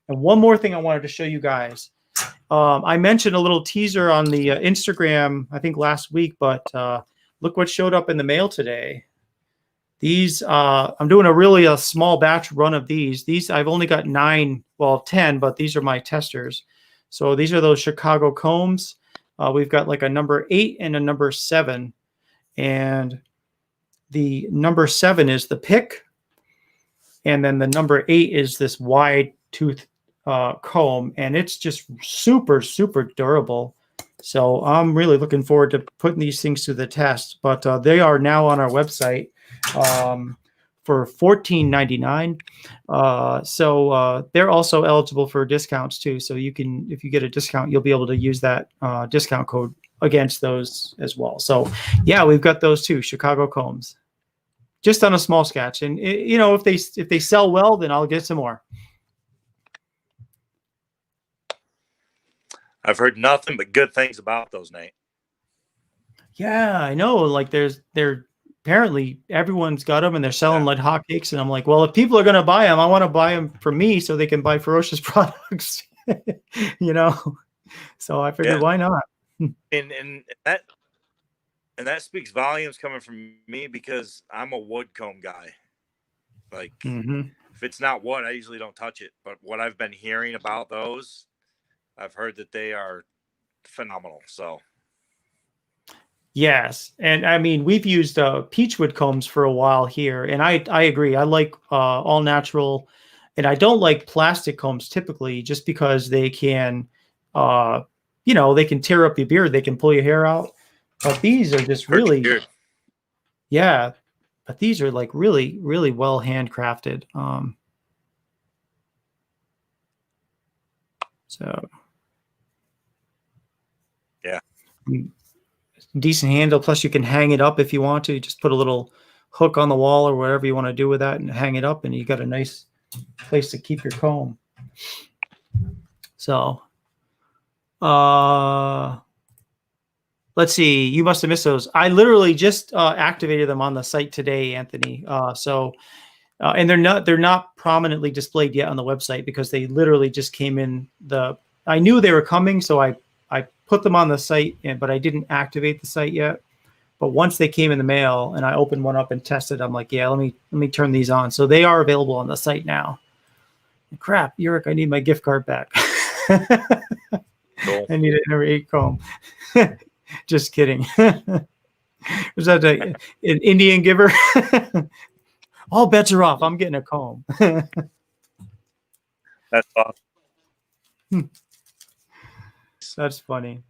And one more thing I wanted to show you guys. I mentioned a little teaser on the Instagram, I think last week, but look what showed up in the mail today. These, I'm doing a small batch run of these. These, I've only got 10, but these are my testers. So these are those Chicago combs. We've got like a number 8 and a number 7. And the number 7 is the pick. And then the number 8 is this wide tooth comb. And it's just super, super durable. So I'm really looking forward to putting these things to the test. But they are now on our website for $14.99. So they're also eligible for discounts too. So you can, if you get a discount, you'll be able to use that discount code against those as well. So yeah, we've got those too, Chicago combs, just on a small sketch. And if they sell well, then I'll get some more. I've heard nothing but good things about those, Nate. Yeah, I know. Like they're apparently everyone's got them and they're selling Yeah. like hotcakes. And I'm like, well, if people are going to buy them, I want to buy them for me so they can buy Ferocious products, you know? So I figured, Yeah. why not? And that speaks volumes coming from me because I'm a wood comb guy. Like, Mm-hmm. if it's not wood, I usually don't touch it. But what I've been hearing about those, I've heard that they are phenomenal. So, Yes. And I mean, we've used peachwood combs for a while here. And I agree. I like all natural. And I don't like plastic combs typically just because they can, uh, they can tear up your beard. They can pull your hair out. But these are just hurt really, your beard. yeah. But these are like really, really well handcrafted. So Yeah. Decent handle. Plus, you can hang it up if you want to. You just put a little hook on the wall or whatever you want to do with that, and hang it up, and you got a nice place to keep your comb. So, let's see. You must have missed those. I literally just activated them on the site today, Anthony. And they're not prominently displayed yet on the website because they literally just came in. I knew they were coming, so I put them on the site, but I didn't activate the site yet. But once they came in the mail and I opened one up and tested, I'm like, yeah, let me turn these on. So they are available on the site now. Crap, Yurik, I need my gift card back. Cool. I need an Inner comb. Just kidding. Was that an Indian giver? All bets are off. I'm getting a comb. That's awesome. That's funny.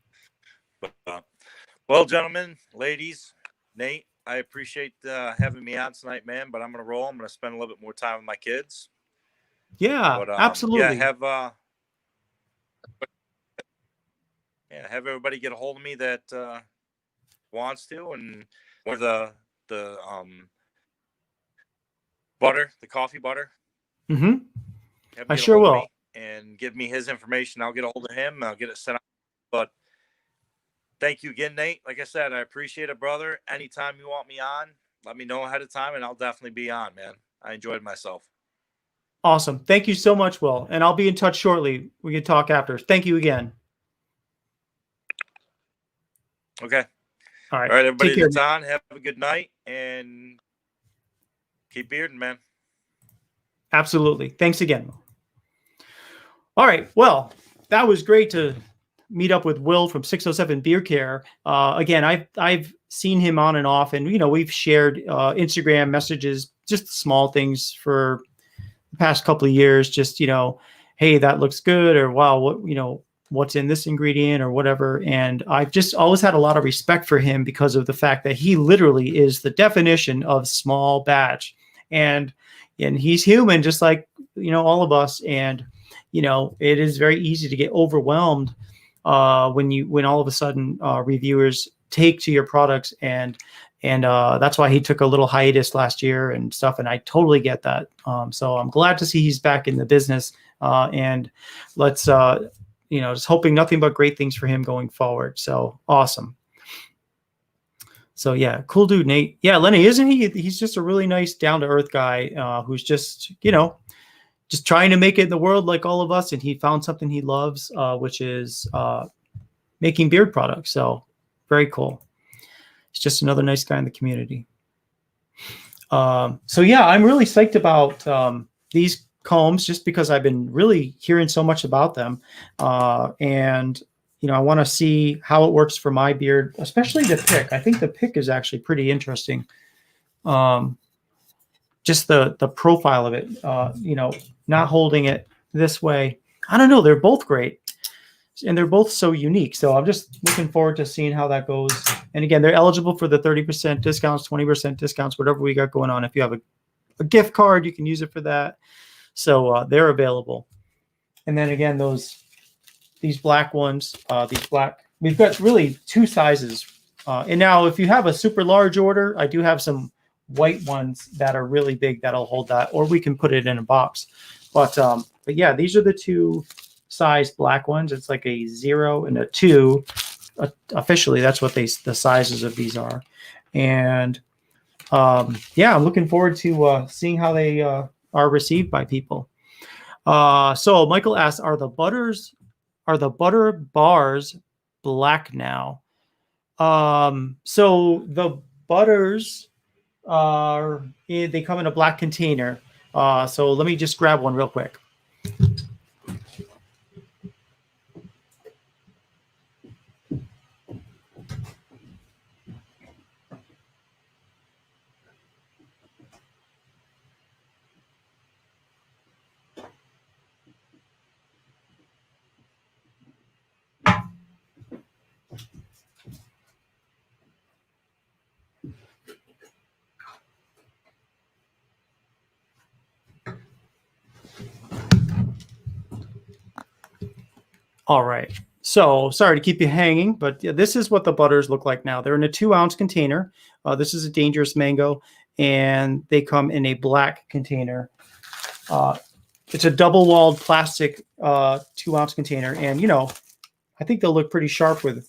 Well, gentlemen, ladies, Nate, I appreciate having me on tonight, man. But I'm gonna roll. I'm gonna spend a little bit more time with my kids. Yeah, But, absolutely. Yeah, have everybody get a hold of me that wants to, and or the butter, the coffee butter. Mm-hmm. I sure will. And give me his information. I'll get a hold of him. I'll get it sent out. But thank you again, Nate. Like I said, I appreciate it, brother. Anytime you want me on, let me know ahead of time, and I'll definitely be on, man. I enjoyed myself. Awesome. Thank you so much, Will. And I'll be in touch shortly. We can talk after. Thank you again. Okay. All right. Everybody that's on, have a good night and keep bearding, man. Absolutely. Thanks again. All right. Well, that was great to meet up with Will from 607 Beard Care. Again, I've seen him on and off, and we've shared Instagram messages, just small things for the past couple of years. Just hey, that looks good, or wow, what's in this ingredient or whatever. And I've just always had a lot of respect for him because of the fact that he literally is the definition of small batch, and he's human, just like all of us. And it is very easy to get overwhelmed when all of a sudden reviewers take to your products, and that's why he took a little hiatus last year and stuff. And I totally get that. So I'm glad to see he's back in the business, and let's just hoping nothing but great things for him going forward. So awesome. So yeah, cool dude, Nate. Yeah, Lenny, isn't he? He's just a really nice, down to earth guy who's just just trying to make it in the world like all of us. And he found something he loves, which is making beard products. So very cool. He's just another nice guy in the community. So yeah, I'm really psyched about these combs just because I've been really hearing so much about them. And I want to see how it works for my beard, especially the pick. I think the pick is actually pretty interesting. Just the profile of it, not holding it this way. I don't know. They're both great, and they're both so unique. So I'm just looking forward to seeing how that goes. And again, they're eligible for the 30% discounts, 20% discounts, whatever we got going on. If you have a gift card, you can use it for that. So they're available. And then again, these black ones, we've got really two sizes. And now if you have a super large order, I do have some white ones that are really big that'll hold that, or we can put it in a box. But yeah, these are the two size black ones. It's like a 0 and a 2. officially that's what the sizes of these are. And yeah, I'm looking forward to seeing how they are received by people. So Michael asks, are the butter bars black now? So the butters they come in a black container. So let me just grab one real quick. All right. So sorry to keep you hanging, but yeah, this is what the butters look like now. They're in a 2-ounce container. This is a Dangerous Mango, and they come in a black container. It's a double-walled plastic 2-ounce container, and I think they'll look pretty sharp with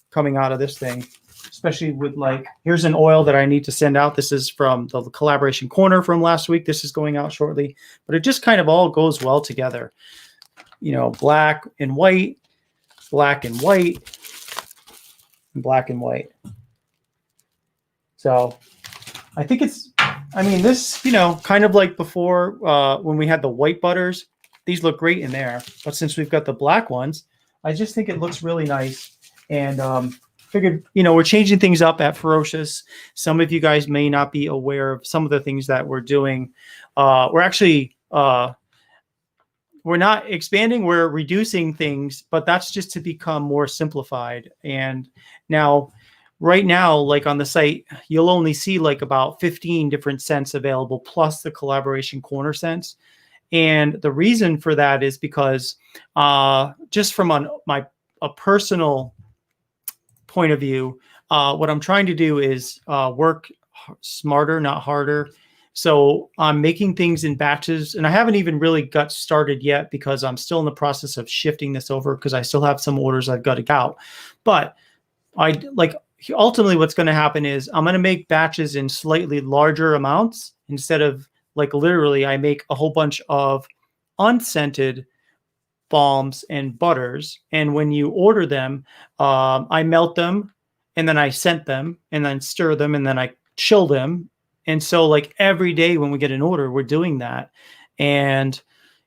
coming out of this thing, especially with here's an oil that I need to send out. This is from the collaboration corner from last week. This is going out shortly, but it just kind of all goes well together. Black and white, black and white, and black and white. So I think this, kind of like before when we had the white butters, these look great in there. But since we've got the black ones, I just think it looks really nice. And figured, we're changing things up at Ferocious. Some of you guys may not be aware of some of the things that we're doing. We're actually... we're not expanding, we're reducing things, but that's just to become more simplified. And now, right now, on the site, you'll only see about 15 different scents available, plus the collaboration corner scents. And the reason for that is because just from a personal point of view, what I'm trying to do is work smarter, not harder. So I'm making things in batches, and I haven't even really got started yet because I'm still in the process of shifting this over because I still have some orders I've got to get out. But ultimately what's going to happen is I'm going to make batches in slightly larger amounts instead of literally I make a whole bunch of unscented balms and butters. And when you order them, I melt them and then I scent them and then stir them and then I chill them. And so every day when we get an order, we're doing that. And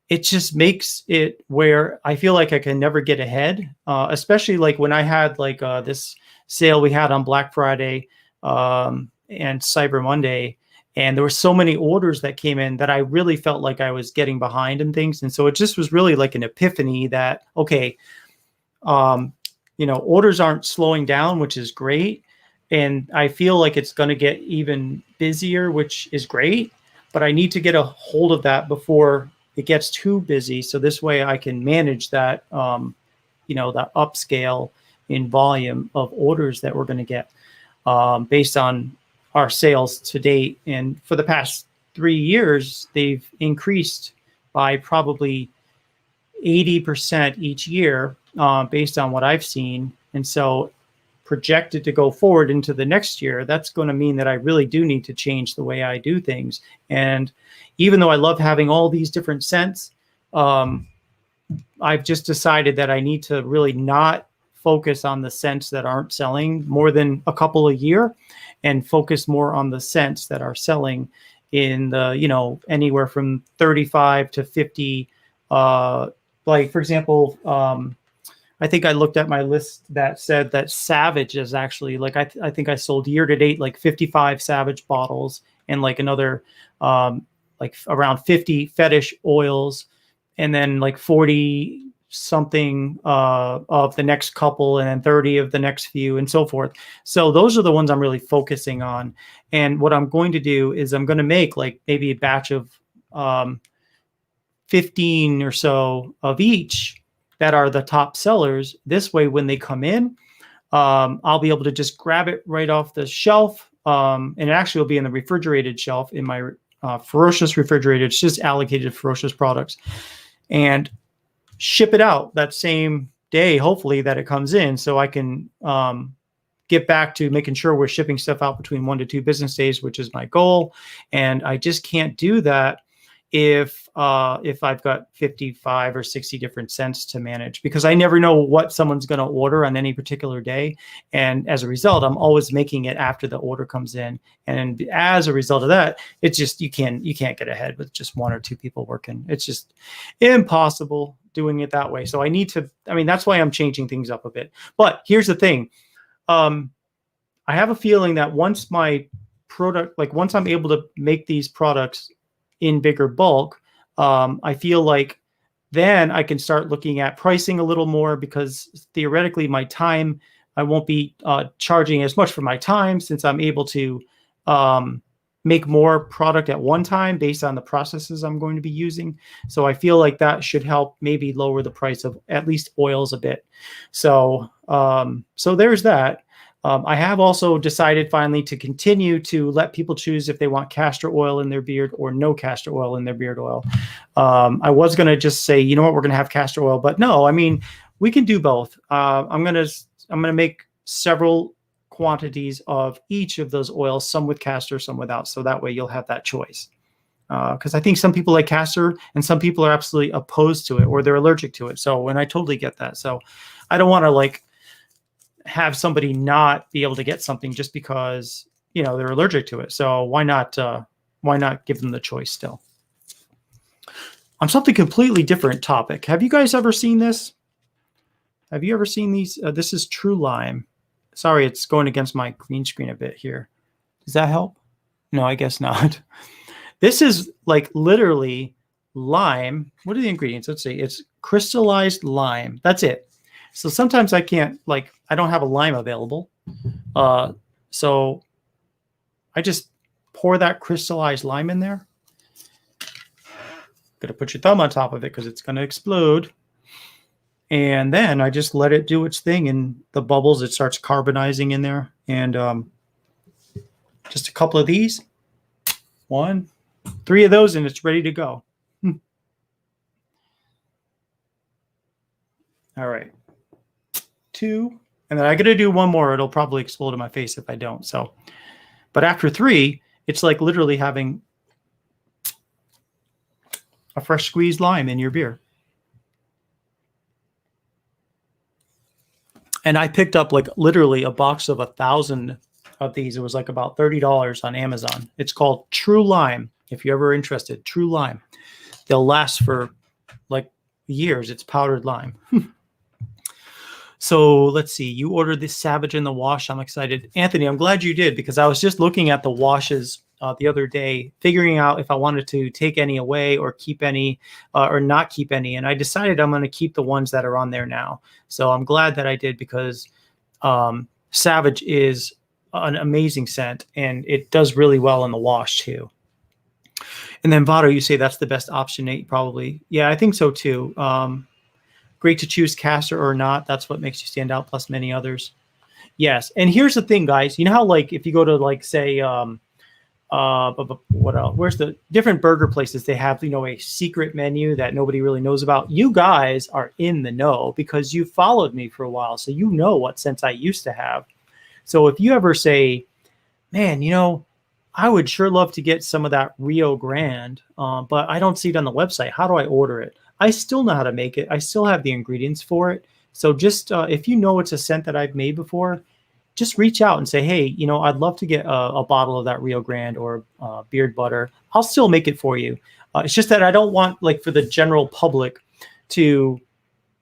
it just makes it where I feel like I can never get ahead, especially when I had this sale we had on Black Friday and Cyber Monday. And there were so many orders that came in that I really felt like I was getting behind in things. And so it just was really an epiphany that, okay, orders aren't slowing down, which is great. And I feel like it's going to get even busier, which is great, but I need to get a hold of that before it gets too busy. So this way I can manage that, that upscale in volume of orders that we're going to get based on our sales to date. And for the past 3 years, they've increased by probably 80% each year based on what I've seen. And so projected to go forward into the next year, that's going to mean that I really do need to change the way I do things. And even though I love having all these different scents, I've just decided that I need to really not focus on the scents that aren't selling more than a couple a year and focus more on the scents that are selling in the, anywhere from 35 to 50. For example, I think I looked at my list that said that Savage is actually I think I sold year to date 55 Savage bottles and another around 50 fetish oils, and then 40 something of the next couple, and then 30 of the next few, and so forth. So those are the ones I'm really focusing on. And what I'm going to do is I'm going to make maybe a batch of 15 or so of each that are the top sellers. This way, when they come in, I'll be able to just grab it right off the shelf. And it actually will be in the refrigerated shelf in my Ferocious refrigerated. It's just allocated Ferocious products, and ship it out that same day, hopefully, that it comes in, so I can get back to making sure we're shipping stuff out between 1 to 2 business days, which is my goal. And I just can't do that if I've got 55 or 60 different scents to manage, because I never know what someone's going to order on any particular day. And as a result, I'm always making it after the order comes in. And as a result of that, it's just, you can't get ahead with just 1 or 2 people working. It's just impossible doing it that way. So I need to, that's why I'm changing things up a bit. But here's the thing. I have a feeling that once my product, like once I'm able to make these products in bigger bulk, I feel like then I can start looking at pricing a little more, because theoretically my time, I won't be charging as much for my time, since I'm able to make more product at one time based on the processes I'm going to be using. So I feel like that should help maybe lower the price of at least oils a bit. So so there's that. I have also decided finally to continue to let people choose if they want castor oil in their beard or no castor oil in their beard oil. I was going to just say, you know what, we're going to have castor oil, but no, we can do both. I'm going to make several quantities of each of those oils, some with castor, some without. So that way you'll have that choice. Because I think some people like castor and some people are absolutely opposed to it, or they're allergic to it. So, and I totally get that. So I don't want to have somebody not be able to get something just because, they're allergic to it. So why not give them the choice still? On something completely different topic. Have you guys ever seen this? Have you ever seen these? This is True Lime. Sorry, it's going against my green screen a bit here. Does that help? No, I guess not. This is literally lime. What are the ingredients? Let's see. It's crystallized lime. That's it. So sometimes I can't, I don't have a lime available. So I just pour that crystallized lime in there. Gonna put your thumb on top of it because it's gonna explode. And then I just let it do its thing, and the bubbles, it starts carbonizing in there. And just a couple of these, 1, 3 of those, and it's ready to go. All right. 2, and then I got to do 1 more. It'll probably explode in my face if I don't. So, but after 3, it's like literally having a fresh squeezed lime in your beer. And I picked up literally a box of 1,000 of these. It was about $30 on Amazon. It's called True Lime. If you're ever interested, True Lime. They'll last for years. It's powdered lime. So let's see. You ordered this Savage in the wash. I'm excited. Anthony, I'm glad you did, because I was just looking at the washes the other day, figuring out if I wanted to take any away or keep any or not keep any. And I decided I'm going to keep the ones that are on there now. So I'm glad that I did, because Savage is an amazing scent, and it does really well in the wash too. And then Vado, you say that's the best option, Nate, probably. Yeah, I think so too. Great to choose castor or not. That's what makes you stand out, plus many others. Yes. And here's the thing, guys. You know how if you go to say what else? Where's the different burger places? They have, a secret menu that nobody really knows about. You guys are in the know because you followed me for a while. So you know what scents I used to have. So if you ever say, man, I would sure love to get some of that Rio Grande, but I don't see it on the website. How do I order it? I still know how to make it. I still have the ingredients for it. So just if it's a scent that I've made before, just reach out and say, hey, I'd love to get a bottle of that Rio Grande or beard butter. I'll still make it for you. It's just that I don't want for the general public to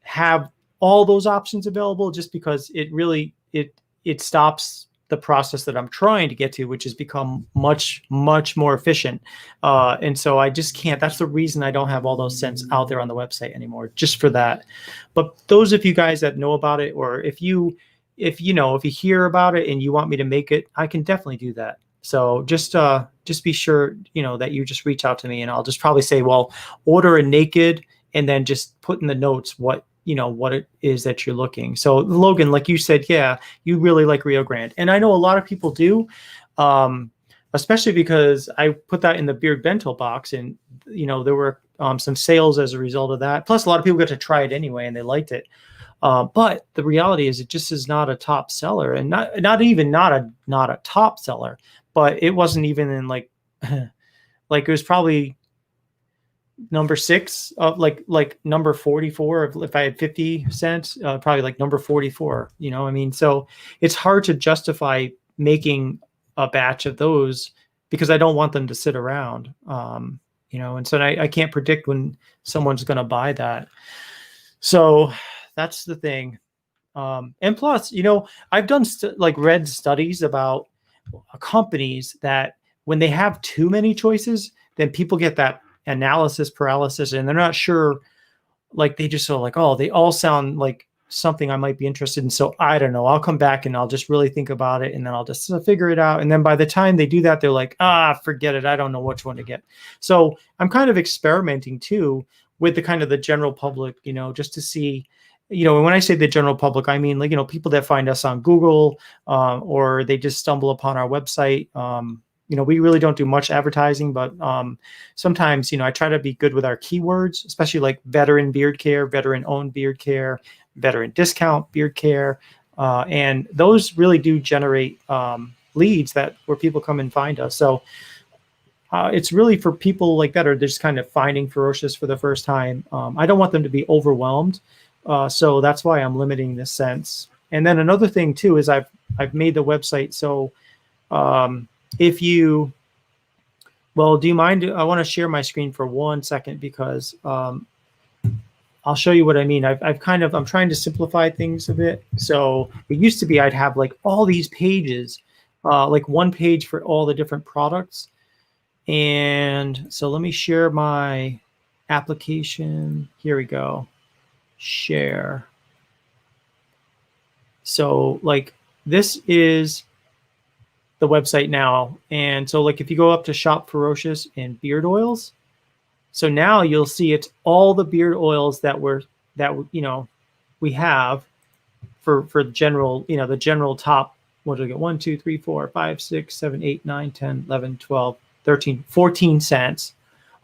have all those options available, just because it really, it stops the process that I'm trying to get to, which has become much, much more efficient. And so I just can't. That's the reason I don't have all those scents out there on the website anymore, just for that. But those of you guys that know about it, or if you hear about it and you want me to make it, I can definitely do that. So just be sure, that you just reach out to me, and I'll just probably say, well, order a naked, and then just put in the notes what it is that you're looking. So Logan, like you said, yeah, you really like Rio Grande. And I know a lot of people do, especially because I put that in the beard bento box, and, there were some sales as a result of that. Plus a lot of people got to try it anyway, and they liked it. But the reality is it just is not a top seller, and not a top seller, but it wasn't even in like, like it was probably number 6 of like number 44. If I had 50 cents, probably like number 44, I mean, so it's hard to justify making a batch of those because I don't want them to sit around. And so I can't predict when someone's going to buy that. So that's the thing. And plus, I've done read studies about companies that when they have too many choices, then people get that analysis paralysis, and they're not sure, like they just feel like, oh, they all sound like something I might be interested in. So I don't know, I'll come back and I'll just really think about it, and then I'll just figure it out. And then by the time they do that, they're like, forget it. I don't know which one to get. So I'm kind of experimenting too with the kind of the general public, just to see, and when I say the general public, I mean like, people that find us on Google, or they just stumble upon our website. We really don't do much advertising, but sometimes, I try to be good with our keywords, especially like veteran beard care, veteran owned beard care, veteran discount beard care. And those really do generate leads where people come and find us. So it's really for people like that, or they're just kind of finding Ferocious for the first time. I don't want them to be overwhelmed. So that's why I'm limiting this sense. And then another thing too, is I've made the website. So do you mind? I want to share my screen for 1 second because I'll show you what I mean. I'm trying to simplify things a bit. So it used to be I'd have like all these pages, like one page for all the different products. And so let me share my application. Here we go. Share. So like this is the website now. And so like if you go up to Shop Ferocious and beard oils, so now you'll see it's all the beard oils that we have for the general, the general top, what do we get? 1, 2, 3, 4, 5, 6, 7, 8, 9, 10, 11, 12, 13, 14 cents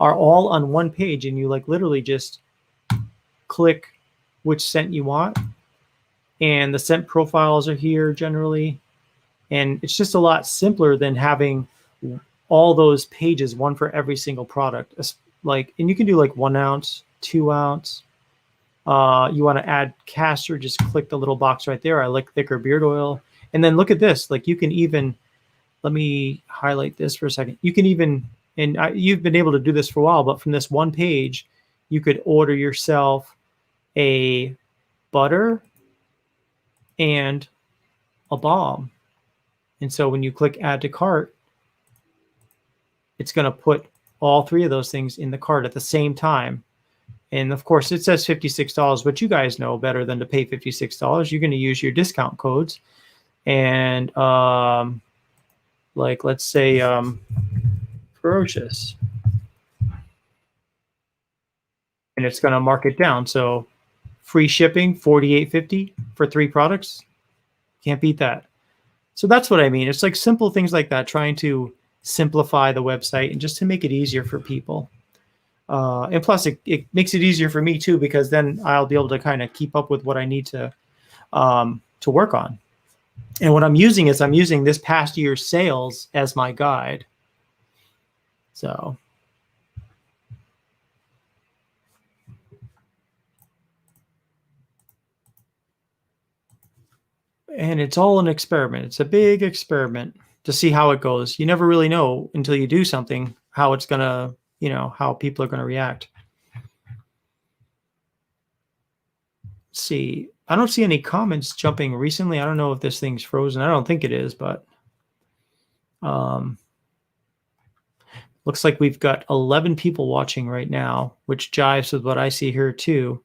are all on one page. And you like literally just click which scent you want. And the scent profiles are here generally. And it's just a lot simpler than having all those pages, one for every single product. And you can do like 1 ounce, 2 ounce. You want to add castor, just click the little box right there. I like thicker beard oil. And then look at this. Like you can even, let me highlight this for a second. You can even, you've been able to do this for a while, but from this one page, you could order yourself a butter and a balm. And so when you click add to cart, it's going to put all 3 of those things in the cart at the same time. And of course it says $56, but you guys know better than to pay $56. You're going to use your discount codes. And like, let's say Ferocious. And it's going to mark it down. So free shipping, $48.50 for 3 products. Can't beat that. So that's what I mean. It's like simple things like that, trying to simplify the website and just to make it easier for people. And plus it makes it easier for me too, because then I'll be able to kind of keep up with what I need to work on. And what I'm using is this past year's sales as my guide. So. And it's all an experiment. It's a big experiment to see how it goes. You never really know until you do something, how it's going to, how people are going to react. Let's see. I don't see any comments jumping recently. I don't know if this thing's frozen. I don't think it is, but looks like we've got 11 people watching right now, which jives with what I see here too.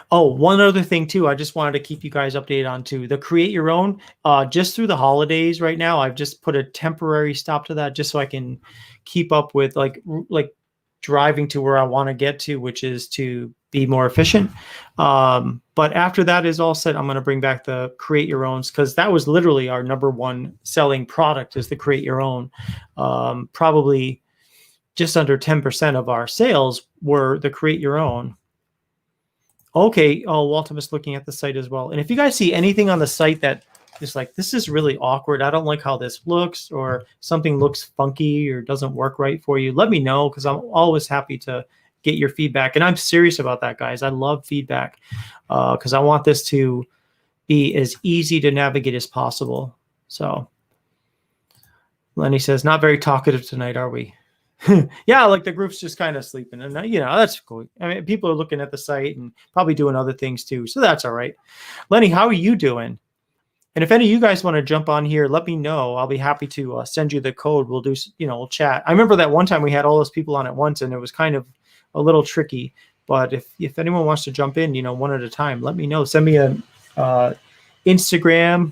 Oh, one other thing too, I just wanted to keep you guys updated on too. The Create Your Own, just through the holidays right now, I've just put a temporary stop to that just so I can keep up with like driving to where I want to get to, which is to be more efficient. But after that is all set, I'm going to bring back the Create Your Owns, because that was literally our #1 selling product, is the Create Your Own. Probably just under 10% of our sales were the create your own. Okay. Oh, Walter is looking at the site as well. And if you guys see anything on the site that is like, this is really awkward, I don't like how this looks, or something looks funky or doesn't work right for you, let me know, because I'm always happy to get your feedback. And I'm serious about that, guys. I love feedback because I want this to be as easy to navigate as possible. So Lenny says, not very talkative tonight, are we? Yeah, like the group's just kind of sleeping, and that's cool. I mean, people are looking at the site and probably doing other things too, so that's all right. Lenny, how are you doing? And if any of you guys want to jump on here, let me know. I'll be happy to send you the code. We'll do, we'll chat. I remember that one time we had all those people on at once, and it was kind of a little tricky. But if anyone wants to jump in, one at a time, let me know. Send me a Instagram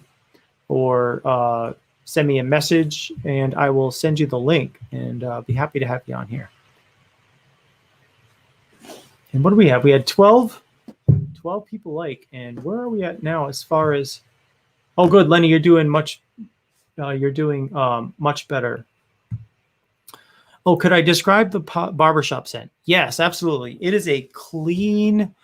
or send me a message, and I will send you the link, and be happy to have you on here. And what do we have? We had 12 people like, and where are we at now as far as? Oh, good, Lenny, you're doing much better. Oh, could I describe the barbershop scent? Yes, absolutely. It is a clean.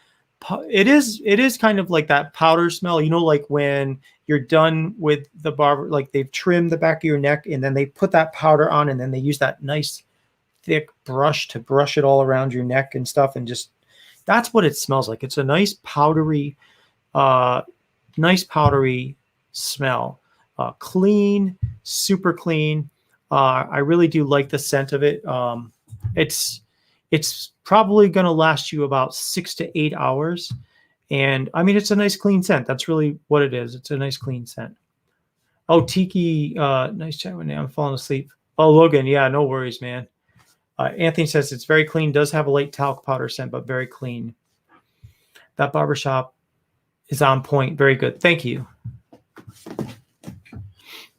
It is kind of like that powder smell, like when you're done with the barber, like they've trimmed the back of your neck and then they put that powder on, and then they use that nice thick brush to brush it all around your neck and stuff, and just that's what it smells like. It's a nice powdery smell. Clean, super clean. I really do like the scent of it. It's probably going to last you about 6 to 8 hours. And I mean, it's a nice clean scent. That's really what it is. It's a nice clean scent. Oh, Tiki, nice chat with me. I'm falling asleep. Oh, Logan. Yeah, no worries, man. Anthony says it's very clean. Does have a light talc powder scent, but very clean. That barbershop is on point. Very good. Thank you.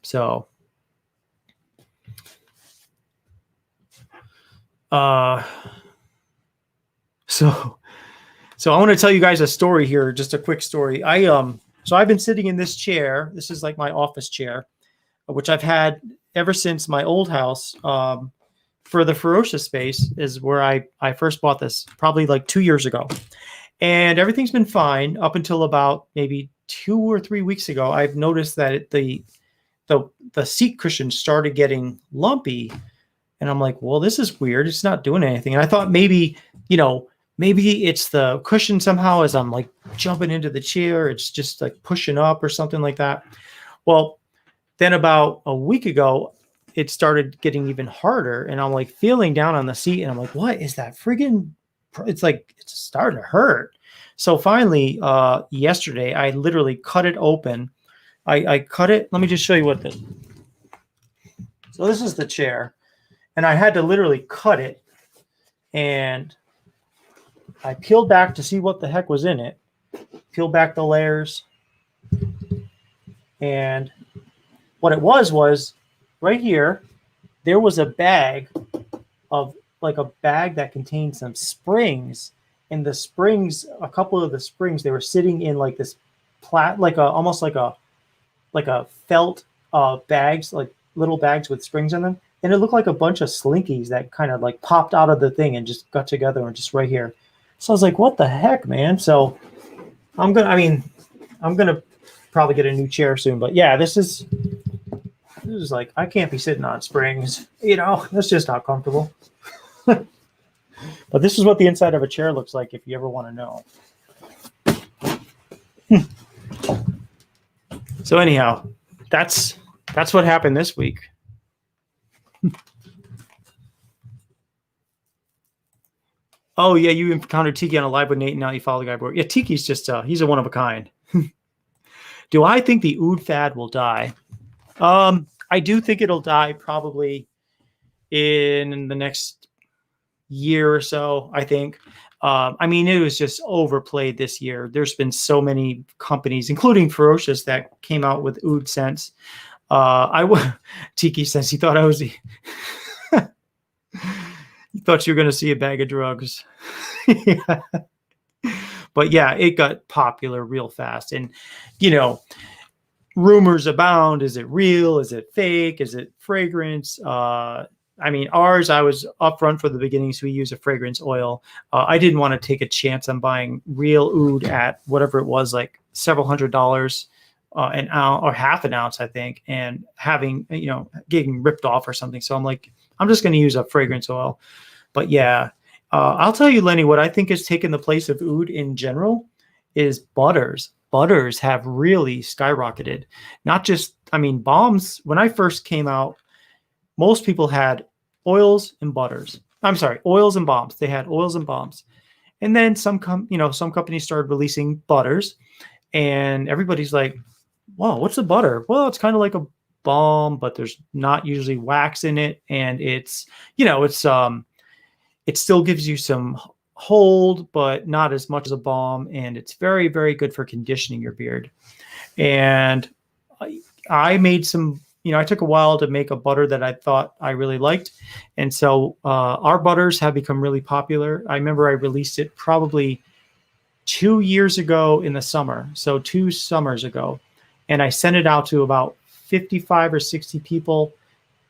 So, So I want to tell you guys a story here, just a quick story. So I've been sitting in this chair. This is like my office chair, which I've had ever since my old house. For the Ferocious space is where I first bought this, probably like 2 years ago. And everything's been fine up until about maybe 2 or 3 weeks ago. I've noticed that the seat cushion started getting lumpy. And I'm like, well, this is weird. It's not doing anything. And I thought maybe it's the cushion somehow as I'm like jumping into the chair. It's just like pushing up or something like that. Well, then about a week ago, it started getting even harder. And I'm like feeling down on the seat. And I'm like, what is that friggin'? It's like, it's starting to hurt. So finally, yesterday, I literally cut it open. I cut it. Let me just show you what this. So this is the chair. And I had to literally cut it, and I peeled back to see what the heck was in it. Peeled back the layers. And what it was right here, there was a bag that contained some springs. And the springs, a couple of the springs, they were sitting in like this almost like a felt bags, like little bags with springs in them. And it looked like a bunch of slinkies that kind of like popped out of the thing and just got together and just right here. So I was like, what the heck, man? So I'm going to probably get a new chair soon, but yeah, this is like, I can't be sitting on springs, that's just not comfortable. But this is what the inside of a chair looks like if you ever want to know. So anyhow, that's what happened this week. Oh yeah, you encountered Tiki on a live with Nate, and now you follow the guy board. Yeah, Tiki's just he's a one of a kind. Do I think the oud fad will die? I do think it'll die probably in the next year or so, I think. I mean, it was just overplayed this year. There's been so many companies, including Ferocious, that came out with oud scents. Tiki says he thought I was you thought you were going to see a bag of drugs. Yeah. But yeah, it got popular real fast. And, rumors abound. Is it real? Is it fake? Is it fragrance? I mean, ours, I was upfront for the beginning, so we use a fragrance oil. I didn't want to take a chance on buying real oud at whatever it was, like several $100s an ounce or half an ounce, I think, and having, getting ripped off or something. So I'm like, I'm just going to use a fragrance oil. But yeah, I'll tell you, Lenny, what I think has taken the place of oud in general is butters. Butters have really skyrocketed. Not just, I mean, balms. When I first came out, most people had oils and butters. I'm sorry, oils and balms. They had oils and balms. And then some companies started releasing butters, and everybody's like, "Whoa, what's a butter?" Well, it's kind of like a balm, but there's not usually wax in it, and it's, it still gives you some hold, but not as much as a balm, and it's very, very good for conditioning your beard. And I made some, I took a while to make a butter that I thought I really liked. And so our butters have become really popular. I remember I released it probably 2 years ago in the summer. So 2 summers ago. And I sent it out to about 55 or 60 people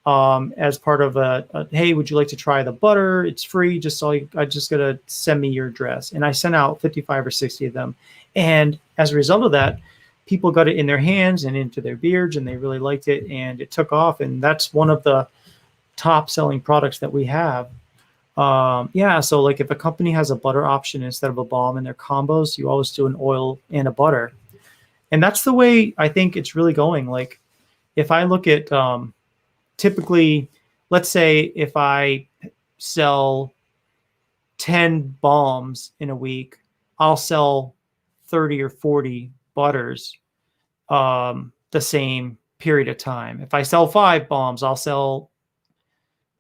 as part of hey, would you like to try the butter? It's free. I just got to send me your address. And I sent out 55 or 60 of them. And as a result of that, people got it in their hands and into their beards, and they really liked it, and it took off. And that's one of the top selling products that we have. So like if a company has a butter option instead of a balm in their combos, you always do an oil and a butter. And that's the way I think it's really going. Like if I look at typically, let's say if I sell 10 balms in a week, I'll sell 30 or 40 butters the same period of time. If I sell 5 balms, I'll sell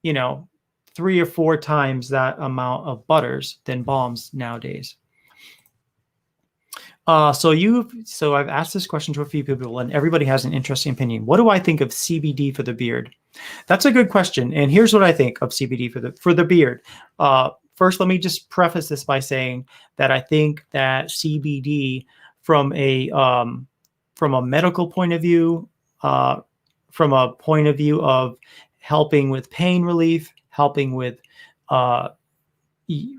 3 or 4 times that amount of butters than balms nowadays. So I've asked this question to a few people, and everybody has an interesting opinion. What do I think of CBD for the beard? That's a good question, and here's what I think of CBD for the beard. First, let me just preface this by saying that I think that CBD from a medical point of view, from a point of view of helping with pain relief, helping with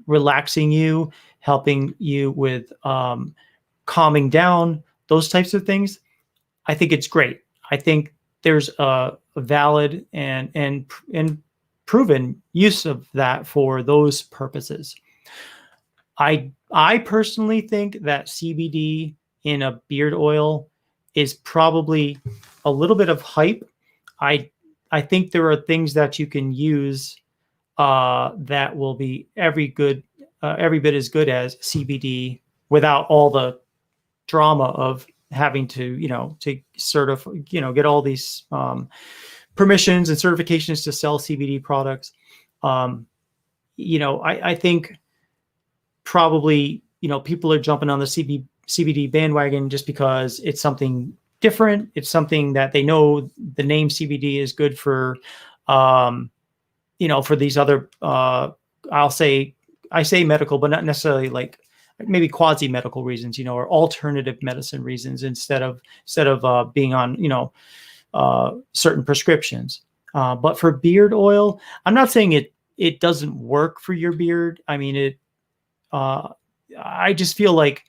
relaxing you, helping you with calming down, those types of things, I think it's great. I think there's a valid and proven use of that for those purposes. I personally think that CBD in a beard oil is probably a little bit of hype. I think there are things that you can use that will be every bit as good as CBD without all the drama of having to get all these permissions and certifications to sell CBD products. I think probably people are jumping on the CBD bandwagon just because it's something different. It's something that they know the name CBD is good for, for these other, I say medical, but not necessarily like maybe quasi-medical reasons, or alternative medicine reasons instead of being on, certain prescriptions. But for beard oil, I'm not saying it doesn't work for your beard. I mean, I just feel like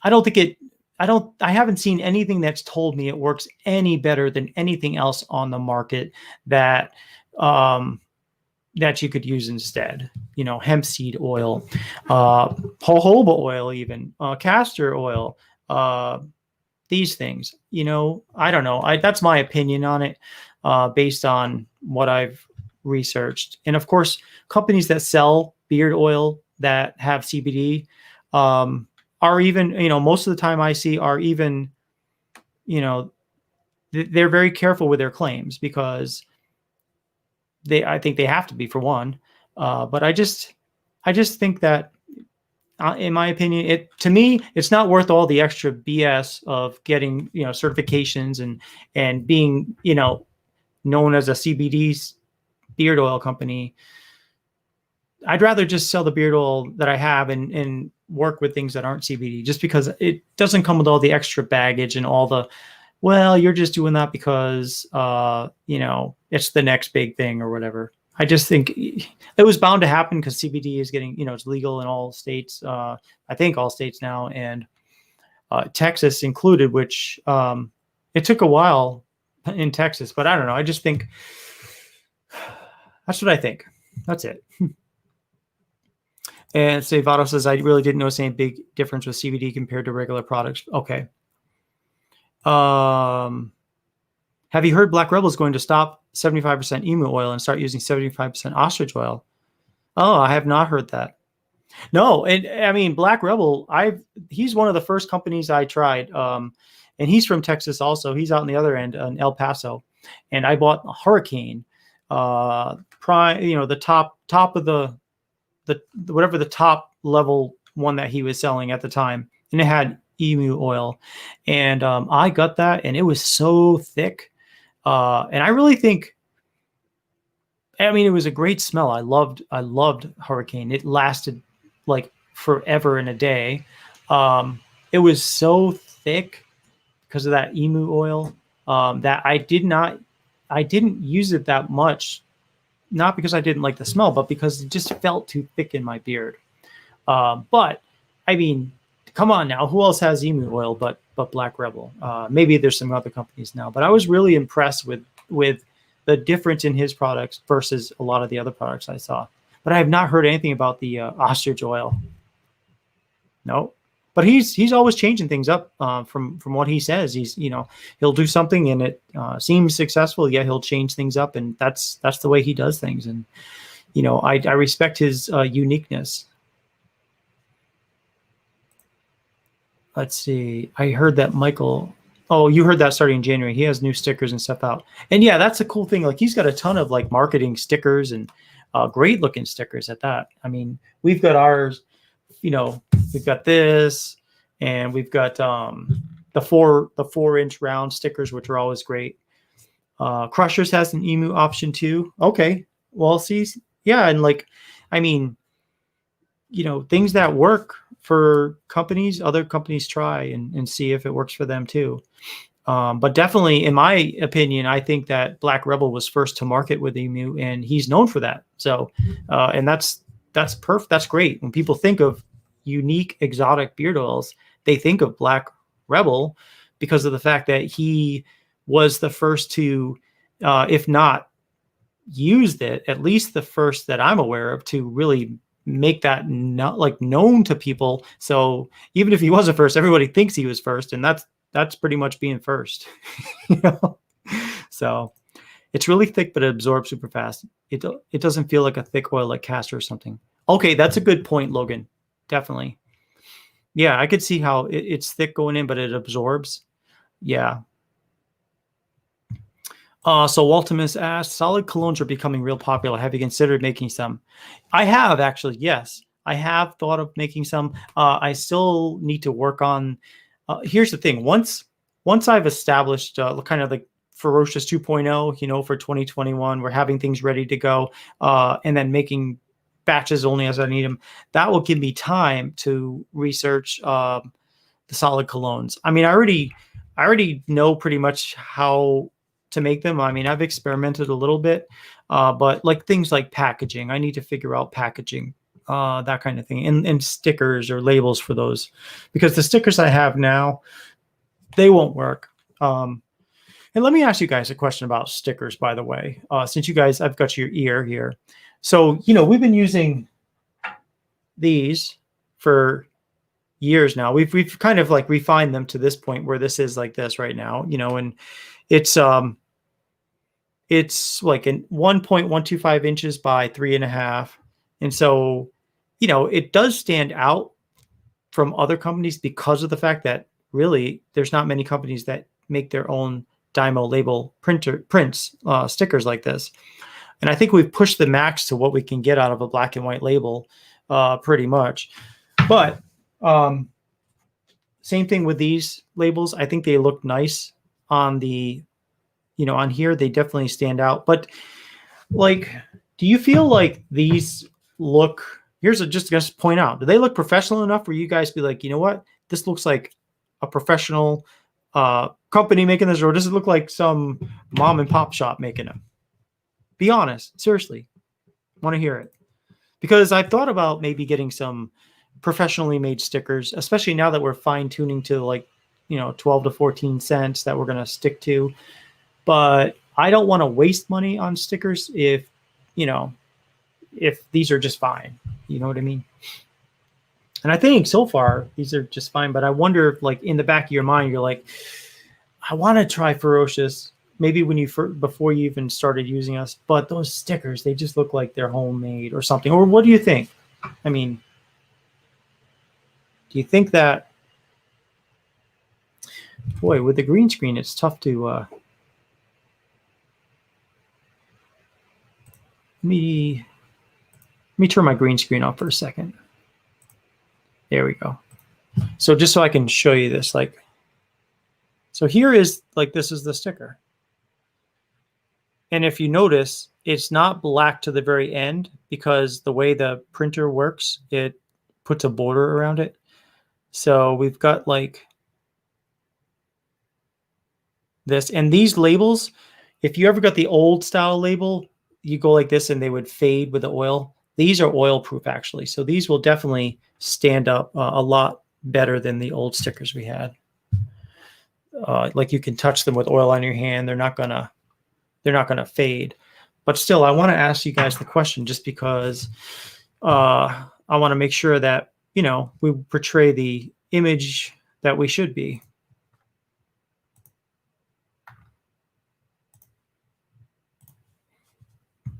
I haven't seen anything that's told me it works any better than anything else on the market that you could use instead. Hemp seed oil, jojoba oil, even castor oil, these things. I don't know. That's my opinion on it, based on what I've researched. And of course, companies that sell beard oil that have CBD are even, most of the time I see are even, they're very careful with their claims because I think they have to be, for one. But I just think that, in my opinion, to me, it's not worth all the extra BS of getting, certifications and being, known as a CBD beard oil company. I'd rather just sell the beard oil that I have and work with things that aren't CBD, just because it doesn't come with all the extra baggage and all the, well, you're just doing that because, it's the next big thing or whatever. I just think it was bound to happen because CBD is getting, it's legal in all states. I think all states now, and Texas included, which it took a while in Texas, but I don't know. I just think that's what I think. That's it. And Savado says, I really didn't notice any big difference with CBD compared to regular products. Okay. Have you heard Black Rebel is going to stop 75% emu oil and start using 75% ostrich oil? Oh, I have not heard that. No, and I mean Black Rebel. He's one of the first companies I tried, and he's from Texas also. He's out on the other end in El Paso, and I bought a Hurricane, prime. The top of the whatever the top level one that he was selling at the time, and it had emu oil, and I got that, and it was so thick, and I really think. I mean, it was a great smell. I loved Hurricane. It lasted like forever in a day. It was so thick because of that emu oil that I didn't use it that much, not because I didn't like the smell, but because it just felt too thick in my beard. But I mean, come on now, who else has emu oil but Black Rebel? Maybe there's some other companies now, but I was really impressed with the difference in his products versus a lot of the other products I saw. But I have not heard anything about the ostrich oil. No, but he's always changing things up from what he says. He'll do something and it seems successful. Yeah, he'll change things up, and that's the way he does things. And I respect his uniqueness. Let's see. I heard that Michael. Oh, you heard that starting in January. He has new stickers and stuff out. And yeah, that's a cool thing. Like he's got a ton of like marketing stickers and great looking stickers at that. I mean, we've got ours, we've got this, and we've got the 4-inch round stickers, which are always great. Crushers has an emu option too. Okay. Well, see, yeah. And like, I mean, things that work for companies, other companies try and see if it works for them too. But definitely, in my opinion, I think that Black Rebel was first to market with emu, and he's known for that. So, and that's perfect. That's great. When people think of unique exotic beard oils, they think of Black Rebel because of the fact that he was the first to, if not used it, at least the first that I'm aware of to really make that not like known to people. So even if he wasn't first, everybody thinks he was first, and that's pretty much being first. So it's really thick, but it absorbs super fast. It doesn't feel like a thick oil like castor or something. Okay, that's a good point, Logan. Definitely. Yeah, I could see how it's thick going in, but it absorbs. Yeah. So Waltimus asked, solid colognes are becoming real popular. Have you considered making some? I have actually. Yes, I have thought of making some. I still need to work on. Here's the thing. Once I've established kind of like Ferocious 2.0, for 2021, we're having things ready to go, and then making batches only as I need them. That will give me time to research the solid colognes. I mean, I already know pretty much how to make them. I mean, I've experimented a little bit, but like things like packaging, I need to figure out packaging, that kind of thing, and stickers or labels for those, because the stickers I have now, they won't work. And let me ask you guys a question about stickers, by the way, since you guys, I've got your ear here. So, we've been using these for years now. We've kind of like refined them to this point where this is like this right now, and it's like in 1.125 inches by 3.5. And so, it does stand out from other companies because of the fact that really there's not many companies that make their own Dymo label prints, stickers like this. And I think we've pushed the max to what we can get out of a black and white label, pretty much. But same thing with these labels. I think they look nice on the, on here. They definitely stand out. But like, do you feel like these look, just going to point out, do they look professional enough for you guys to be like, you know what, this looks like a professional company making this, or does it look like some mom and pop shop making them? Be honest, seriously. Want to hear it. Because I've thought about maybe getting some professionally made stickers, especially now that we're fine tuning to like, 12 to 14 cents that we're going to stick to. But I don't want to waste money on stickers if these are just fine. You know what I mean? And I think so far these are just fine, but I wonder if like in the back of your mind, you're like, I want to try Ferocious maybe before you even started using us, but those stickers, they just look like they're homemade or something. Or what do you think? I mean, do you think that, boy, with the green screen, it's tough to, let me turn my green screen off for a second. There we go. So just so I can show you this, like, so here is like, this is the sticker. And if you notice, it's not black to the very end because the way the printer works, it puts a border around it. So we've got like this, and these labels, if you ever got the old style label, you go like this and they would fade with the oil. These are oil proof actually. So these will definitely stand up a lot better than the old stickers we had. Like you can touch them with oil on your hand. They're not gonna fade. But still, I want to ask you guys the question just because I want to make sure that, we portray the image that we should be.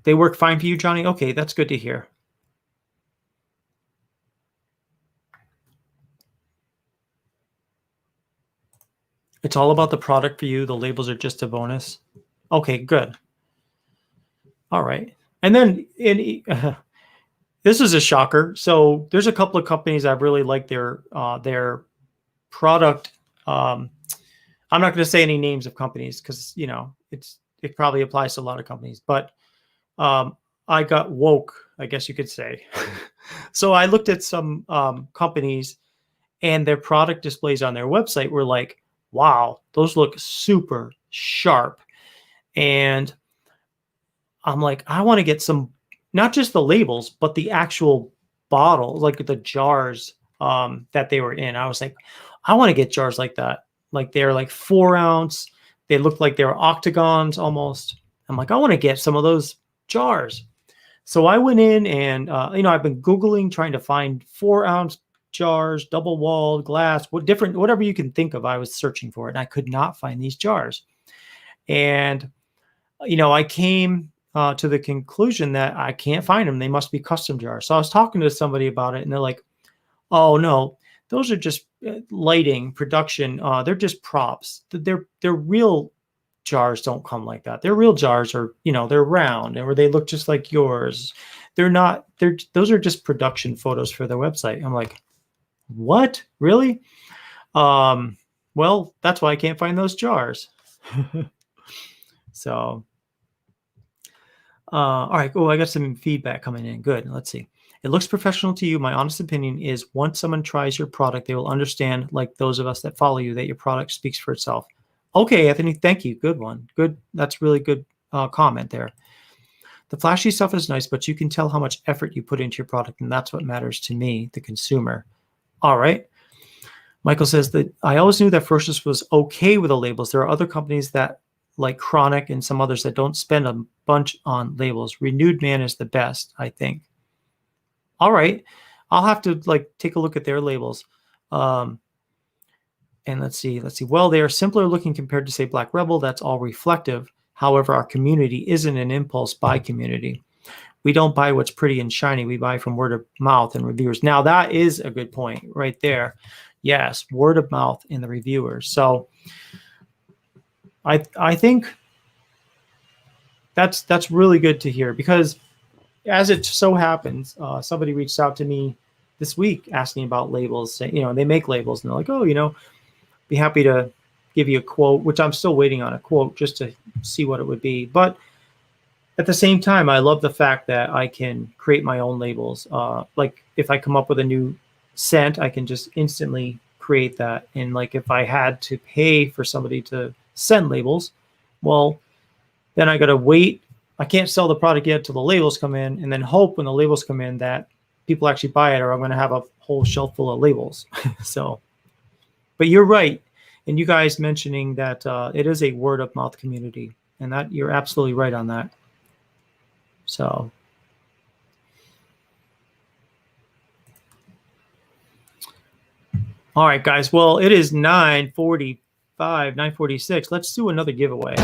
They work fine for you, Johnny? Okay, that's good to hear. It's all about the product for you. The labels are just a bonus. Okay, good. All right. And then this is a shocker. So there's a couple of companies I've really liked their product. I'm not going to say any names of companies because, it probably applies to a lot of companies. But I got woke, I guess you could say. So I looked at some companies and their product displays on their website were like, wow, those look super sharp. And I'm like, I want to get some, not just the labels, but the actual bottles, like the jars that they were in. I was like, I want to get jars like that. Like they're like 4 ounce. They look like they were octagons almost. I'm like, I want to get some of those jars. So I went in and, I've been Googling, trying to find 4 ounce jars, double walled glass, whatever you can think of. I was searching for it and I could not find these jars. And, I came to the conclusion that I can't find them. They must be custom jars. So I was talking to somebody about it and they're like, oh no, those are just lighting production. They're just props. They're real jars don't come like that. Their real jars are, they're round or they look just like yours. Those are just production photos for their website. I'm like, what? Really? Well, that's why I can't find those jars. So, all right. Oh, I got some feedback coming in. Good. Let's see. It looks professional to you. My honest opinion is once someone tries your product, they will understand, like those of us that follow you, that your product speaks for itself. Okay, Anthony, thank you. Good one. Good. That's really good comment there. The flashy stuff is nice, but you can tell how much effort you put into your product, and that's what matters to me, the consumer. All right. Michael says that I always knew that Ferocious was okay with the labels. There are other companies that, like Chronic and some others, that don't spend a bunch on labels. Renewed Man is the best, I think. All right. I'll have to take a look at their labels. And let's see. Well, they are simpler looking compared to, say, Black Rebel. That's all reflective. However, our community isn't an impulse buy community. We don't buy what's pretty and shiny. We buy from word of mouth and reviewers. Now, that is a good point right there. Yes, word of mouth in the reviewers. So I think that's really good to hear, because as it so happens, somebody reached out to me this week asking about labels. They make labels and they're like, oh, be happy to give you a quote, which I'm still waiting on a quote just to see what it would be. But at the same time, I love the fact that I can create my own labels. Like if I come up with a new scent, I can just instantly create that. And like if I had to pay for somebody to send labels, well, then I got to wait I can't sell the product yet till the labels come in, and then hope when the labels come in that people actually buy it, or I'm going to have a whole shelf full of labels. So, but you're right. And you guys mentioning that it is a word of mouth community, and that you're absolutely right on that. So, all right, guys. Well, it is 9:45, 9:46. Let's do another giveaway.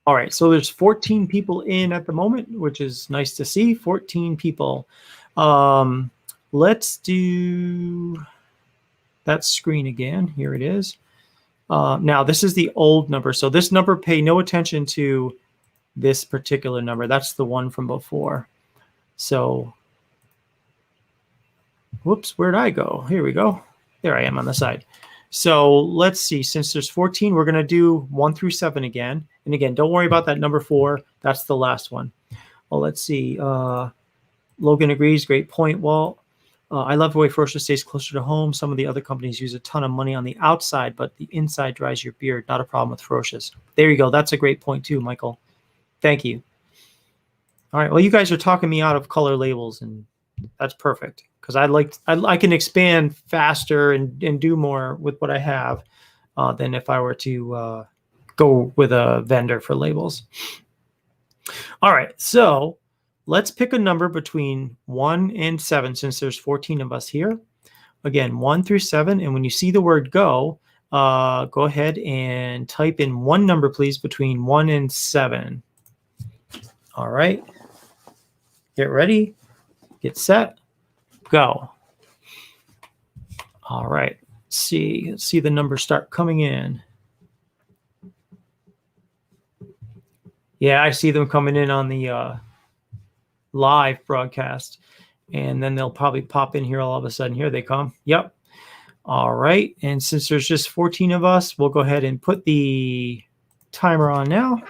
All right, so there's 14 people in at the moment, which is nice to see. 14 people. Let's do that screen again. Here it is. Now, this is the old number. So this number, pay no attention to this particular number. That's the one from before. So, whoops, where'd I go? Here we go. There I am on the side. So let's see. Since there's 14, we're going to do 1 through 7 again. And again, don't worry about that number 4. That's the last one. Well, let's see. Logan agrees. Great point, Walt. I love the way Ferocious stays closer to home. Some of the other companies use a ton of money on the outside, but the inside dries your beard. Not a problem with Ferocious. There you go. That's a great point too, Michael. Thank you. All right. Well, you guys are talking me out of color labels, and that's perfect because I can expand faster and do more with what I have than if I were to go with a vendor for labels. All right. So let's pick a number between 1 and 7 since there's 14 of us here. Again, 1 through 7. And when you see the word go ahead and type in one number, please, between 1 and 7. All right. Get ready. Get set. Go. All right. Let's see the numbers start coming in. Yeah, I see them coming in on the live broadcast, and then they'll probably pop in here all of a sudden. Here they come. Yep. All right. And since there's just 14 of us, we'll go ahead and put the timer on now.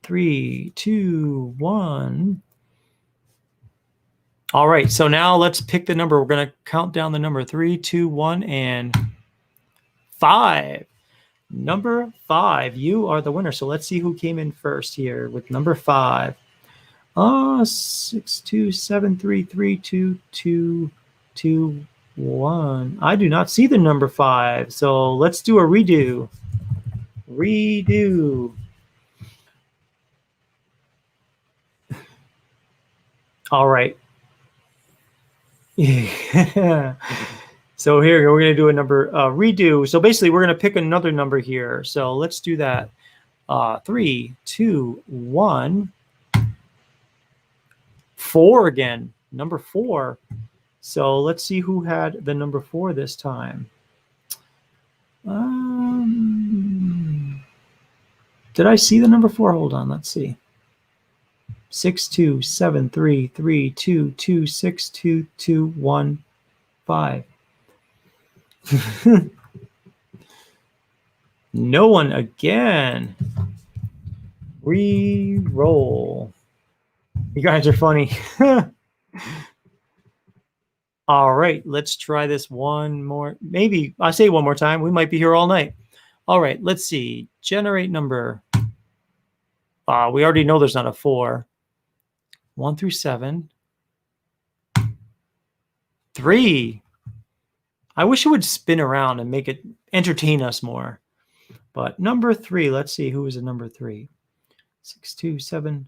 Three, two, one. All right. So now let's pick the number. We're going to count down the number 3, 2, 1, and 5. Number 5. You are the winner. So let's see who came in first here with number 5. 6, 2, 7, 3, 3, 2, 2, 2, 1. I do not see the number 5. So let's do a redo. Redo. All right. Yeah. So here we're going to do a number redo. So basically, we're going to pick another number here. So let's do that. 3, 2, 1, 4 again. Number 4. So let's see who had the number 4 this time. Did I see the number 4? Hold on. Let's see. 6, 2, 7, 3, 3, 2, 2, 6, 2, 2, 1, 5. No one again. Re-roll. You guys are funny. All right, let's try this one more. Maybe I say one more time. We might be here all night. All right, let's see. Generate number. We already know there's not a 4. 1 through 7. 3. I wish it would spin around and make it entertain us more. But number 3, let's see who is a number 3. 6, 2, 7.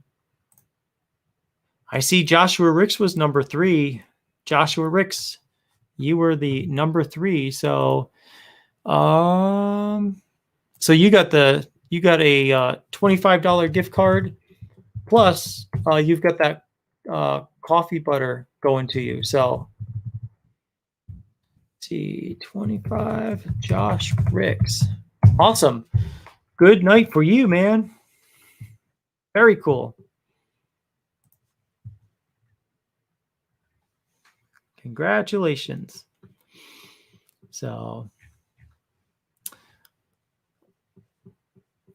I see Joshua Ricks was number 3. Joshua Ricks, you were the number 3. So, so you got a $25 gift card. Plus, you've got that coffee butter going to you. So, let's see, 25, Josh Ricks. Awesome. Good night for you, man. Very cool. Congratulations. So,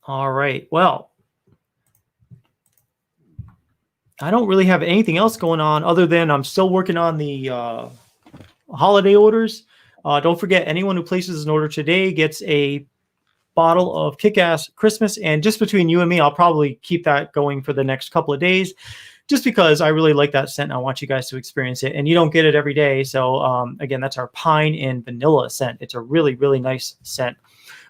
all right. Well, I don't really have anything else going on other than I'm still working on the holiday orders. Don't forget, anyone who places an order today gets a bottle of Kick-Ass Christmas. And just between you and me, I'll probably keep that going for the next couple of days, just because I really like that scent and I want you guys to experience it. And you don't get it every day. So again, that's our pine and vanilla scent. It's a really, really nice scent.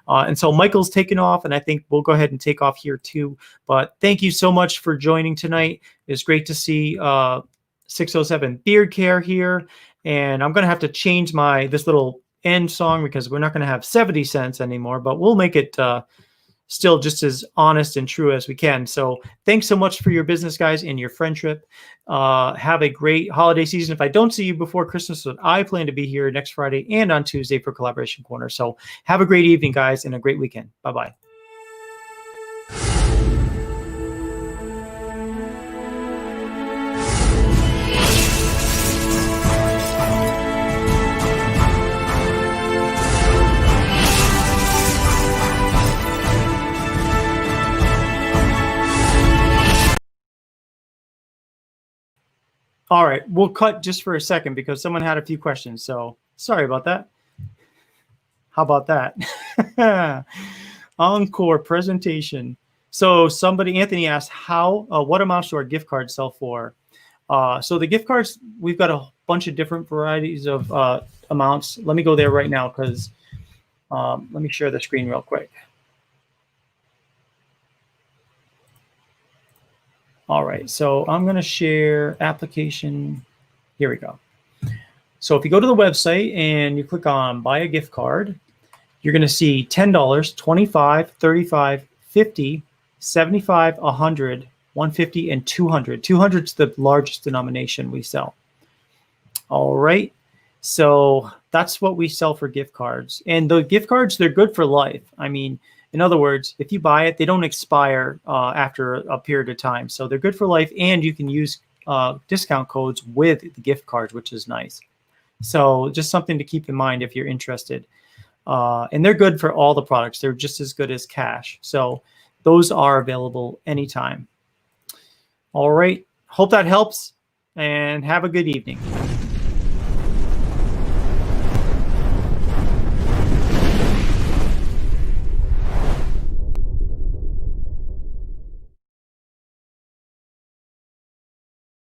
And so Michael's taking off, and I think we'll go ahead and take off here too. But thank you so much for joining tonight. It's great to see 607 Beard Care here. And I'm going to have to change this little end song because we're not going to have 70 cents anymore, but we'll make it still just as honest and true as we can. So thanks so much for your business, guys, and your friendship. Have a great holiday season. If I don't see you before Christmas, I plan to be here next Friday and on Tuesday for Collaboration Corner. So have a great evening, guys, and a great weekend. Bye-bye. All right, we'll cut just for a second because someone had a few questions. So sorry about that. How about that? Encore presentation. So Anthony asked, what amounts do our gift cards sell for? So the gift cards, we've got a bunch of different varieties of amounts. Let me go there right now because let me share the screen real quick. All right, so I'm going to share application. Here we go. So if you go to the website and you click on buy a gift card, you're going to see $10, $25, $35, $50, $75, $100, $150, and $200. 200 is the largest denomination we sell. All right, so that's what we sell for gift cards. And the gift cards, they're good for life. I mean, in other words, if you buy it, they don't expire after a period of time. So they're good for life, and you can use discount codes with the gift cards, which is nice. So just something to keep in mind if you're interested. And they're good for all the products. They're just as good as cash. So those are available anytime. All right. Hope that helps, and have a good evening.